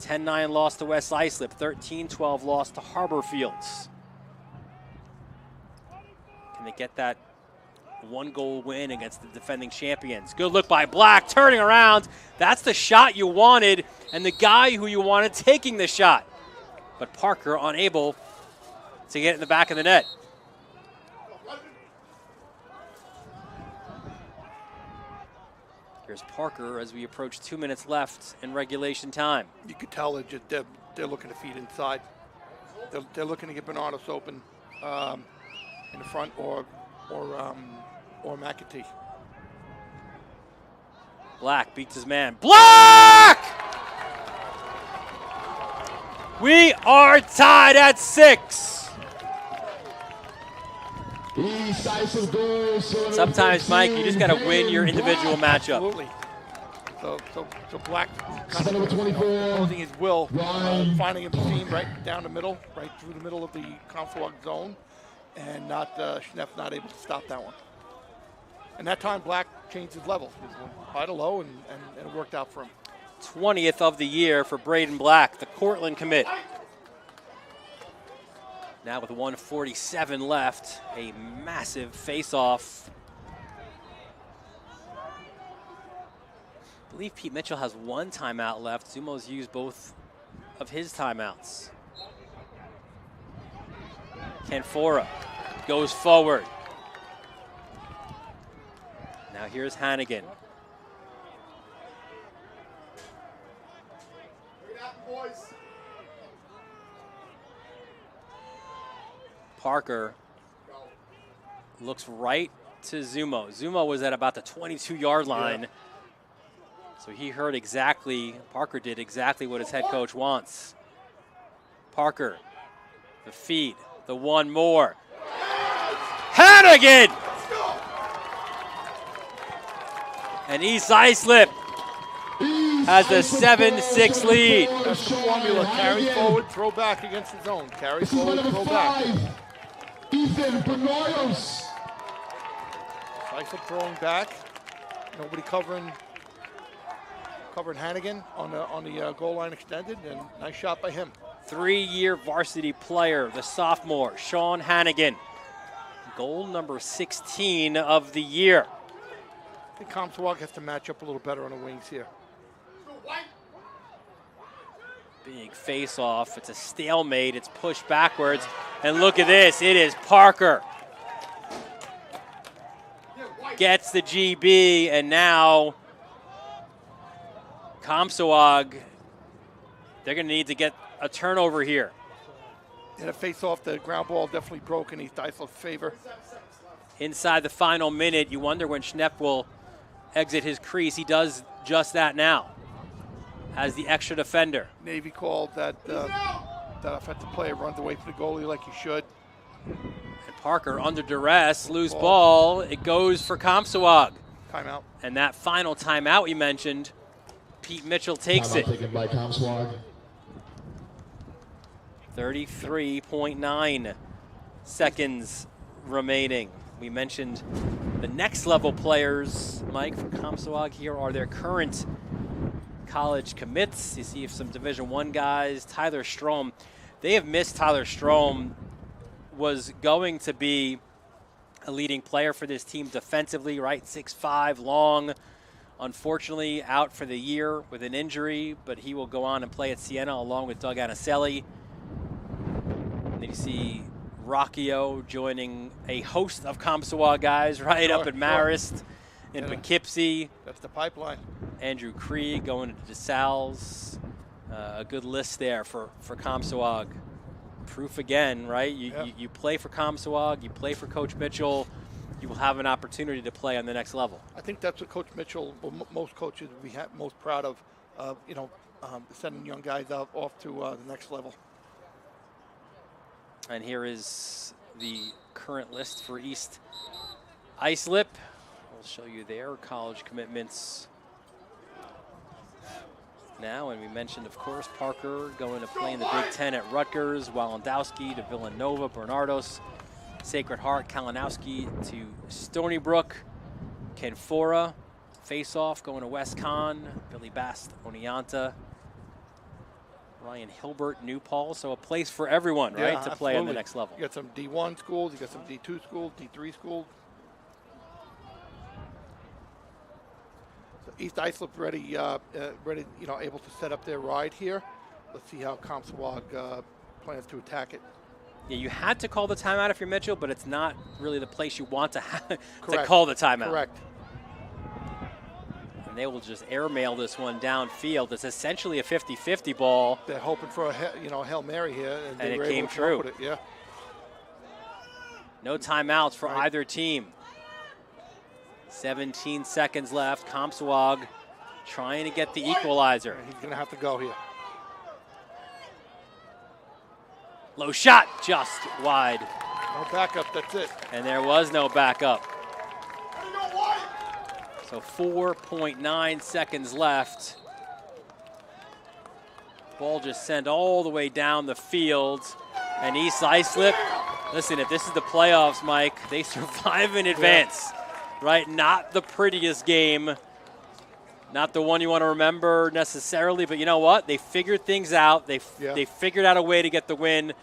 10-9 loss to West Islip, 13-12 loss to Harborfields. Can they get that 1-goal win against the defending champions? Good look by Black, turning around. That's the shot you wanted, and the guy who you wanted taking the shot. But Parker unable to get it in the back of the net. Here's Parker as we approach 2 minutes left in regulation time. You could tell they're looking to feed inside. They're looking to get Bernardos open in the front or McEntee. Black beats his man. Black! We are tied at 6. Sometimes, Mike, you just got to win your individual matchup. Absolutely. So Black kind of imposing his will, finding him seam right down the middle, right through the middle of the Comsewogue zone, and Schneff not able to stop that one. And that time Black changed his level. He went high to low, and it worked out for him. 20th of the year for Braden Black, the Cortland commit. Now with 1:47 left, a massive face-off. I believe Pete Mitchell has 1 timeout left. Zumo's used both of his timeouts. Canfora goes forward. Now here's Hannigan. Parker looks right to Zumo. Zumo was at about the 22-yard line. So he heard exactly, Parker did exactly what his head coach wants. Parker, the feed, the one more. Hannigan! And East Islip has a 7-6 lead. That's the formula. Carry forward, throw back against the zone. Carry forward, throw back. Ethan Benoyos. Islip throwing back. Nobody covering Hannigan on the goal line extended, and nice shot by him. 3-year varsity player, the sophomore, Sean Hannigan. Goal number 16 of the year. I think Comsewogue has to match up a little better on the wings here. Big face-off. It's a stalemate. It's pushed backwards. And look at this. It is Parker. Gets the GB, and now Comsewogue, they're going to need to get a turnover here. In a face-off, the ground ball definitely broke in East Islip's favor. Inside the final minute, you wonder when Schnepp will exit his crease. He does just that now as the extra defender. Navy called that offensive player runs away from the goalie like he should. And Parker under duress, loose ball. It goes for Comsewogue. Timeout. And that final timeout you mentioned, Pete Mitchell takes it. Taken by Comsewogue. 33.9 seconds remaining. We mentioned the next level players, Mike, for Comsewogue. Here are their current college commits. You see if some Division I guys. Tyler Strom. They have missed Tyler Strom. Was going to be a leading player for this team defensively, right? 6'5", long. Unfortunately, out for the year with an injury, but he will go on and play at Siena along with Doug Anicelli. And then you see Rocchio joining a host of Comsewogue guys right up at Marist in Poughkeepsie. That's the pipeline. Andrew Krieg going to DeSalles. A good list there for Comsewogue. Proof again, right? You play for Comsewogue, you play for Coach Mitchell, you will have an opportunity to play on the next level. I think that's what Coach Mitchell, most coaches, we have most proud of, sending young guys off to the next level. And here is the current list for East Islip. We'll show you their college commitments now. And we mentioned, of course, Parker going to play in the Big Ten at Rutgers, Walendowski to Villanova, Bernardos, Sacred Heart, Kalinowski to Stony Brook, Ken Fora, face-off going to West Con, Billy Bast, Oneonta, Ryan Hilbert, New Paltz. So a place for everyone, right, to play on the next level. You got some D1 schools, you got some D2 schools, D3 schools. So East Islip ready, able to set up their ride here. Let's see how Comsewogue plans to attack it. Yeah, you had to call the timeout if you're Mitchell, but it's not really the place you want to call the timeout. Correct. And they will just airmail this one downfield. It's essentially a 50-50 ball. They're hoping for a Hail Mary here, and it came true. With it. Yeah. No timeouts for either team. 17 seconds left. Comsewogue trying to get the equalizer. He's going to have to go here. Low shot, just wide. No backup, that's it. And there was no backup. So 4.9 seconds left. Ball just sent all the way down the field. And East Islip, listen, if this is the playoffs, Mike, they survive in advance, right? Not the prettiest game. Not the one you want to remember necessarily, but you know what? They figured things out. They figured out a way to get the win,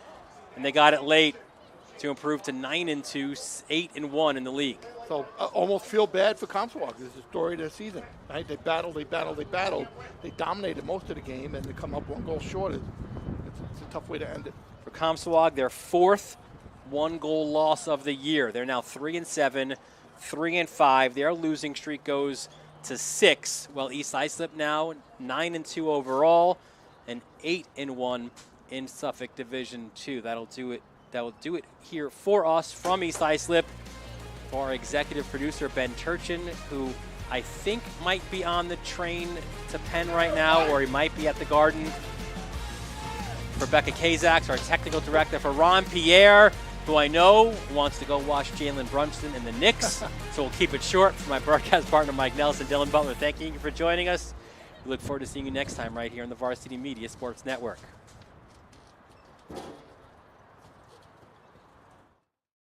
and they got it late to improve to 9-2, 8-1 in the league. So almost feel bad for Comsewogue. This is the story of their season. Right? They battled. They dominated most of the game, and to come up one goal short, it's a tough way to end it. For Comsewogue, their fourth one-goal loss of the year. They're now 3-7, 3-5. Their losing streak goes to 6, while East Islip now 9-2 overall and 8-1 in Suffolk Division 2. That'll do it here for us from East Islip. For our executive producer Ben Turchin, who I think might be on the train to Penn right now, or he might be at the Garden. For Becca Kazaks, our technical director. For Ron Pierre, who I know wants to go watch Jalen Brunson and the Knicks. So we'll keep it short. For my broadcast partner, Mike Nelson, Dylan Butler, thanking you for joining us. We look forward to seeing you next time right here on the Varsity Media Sports Network.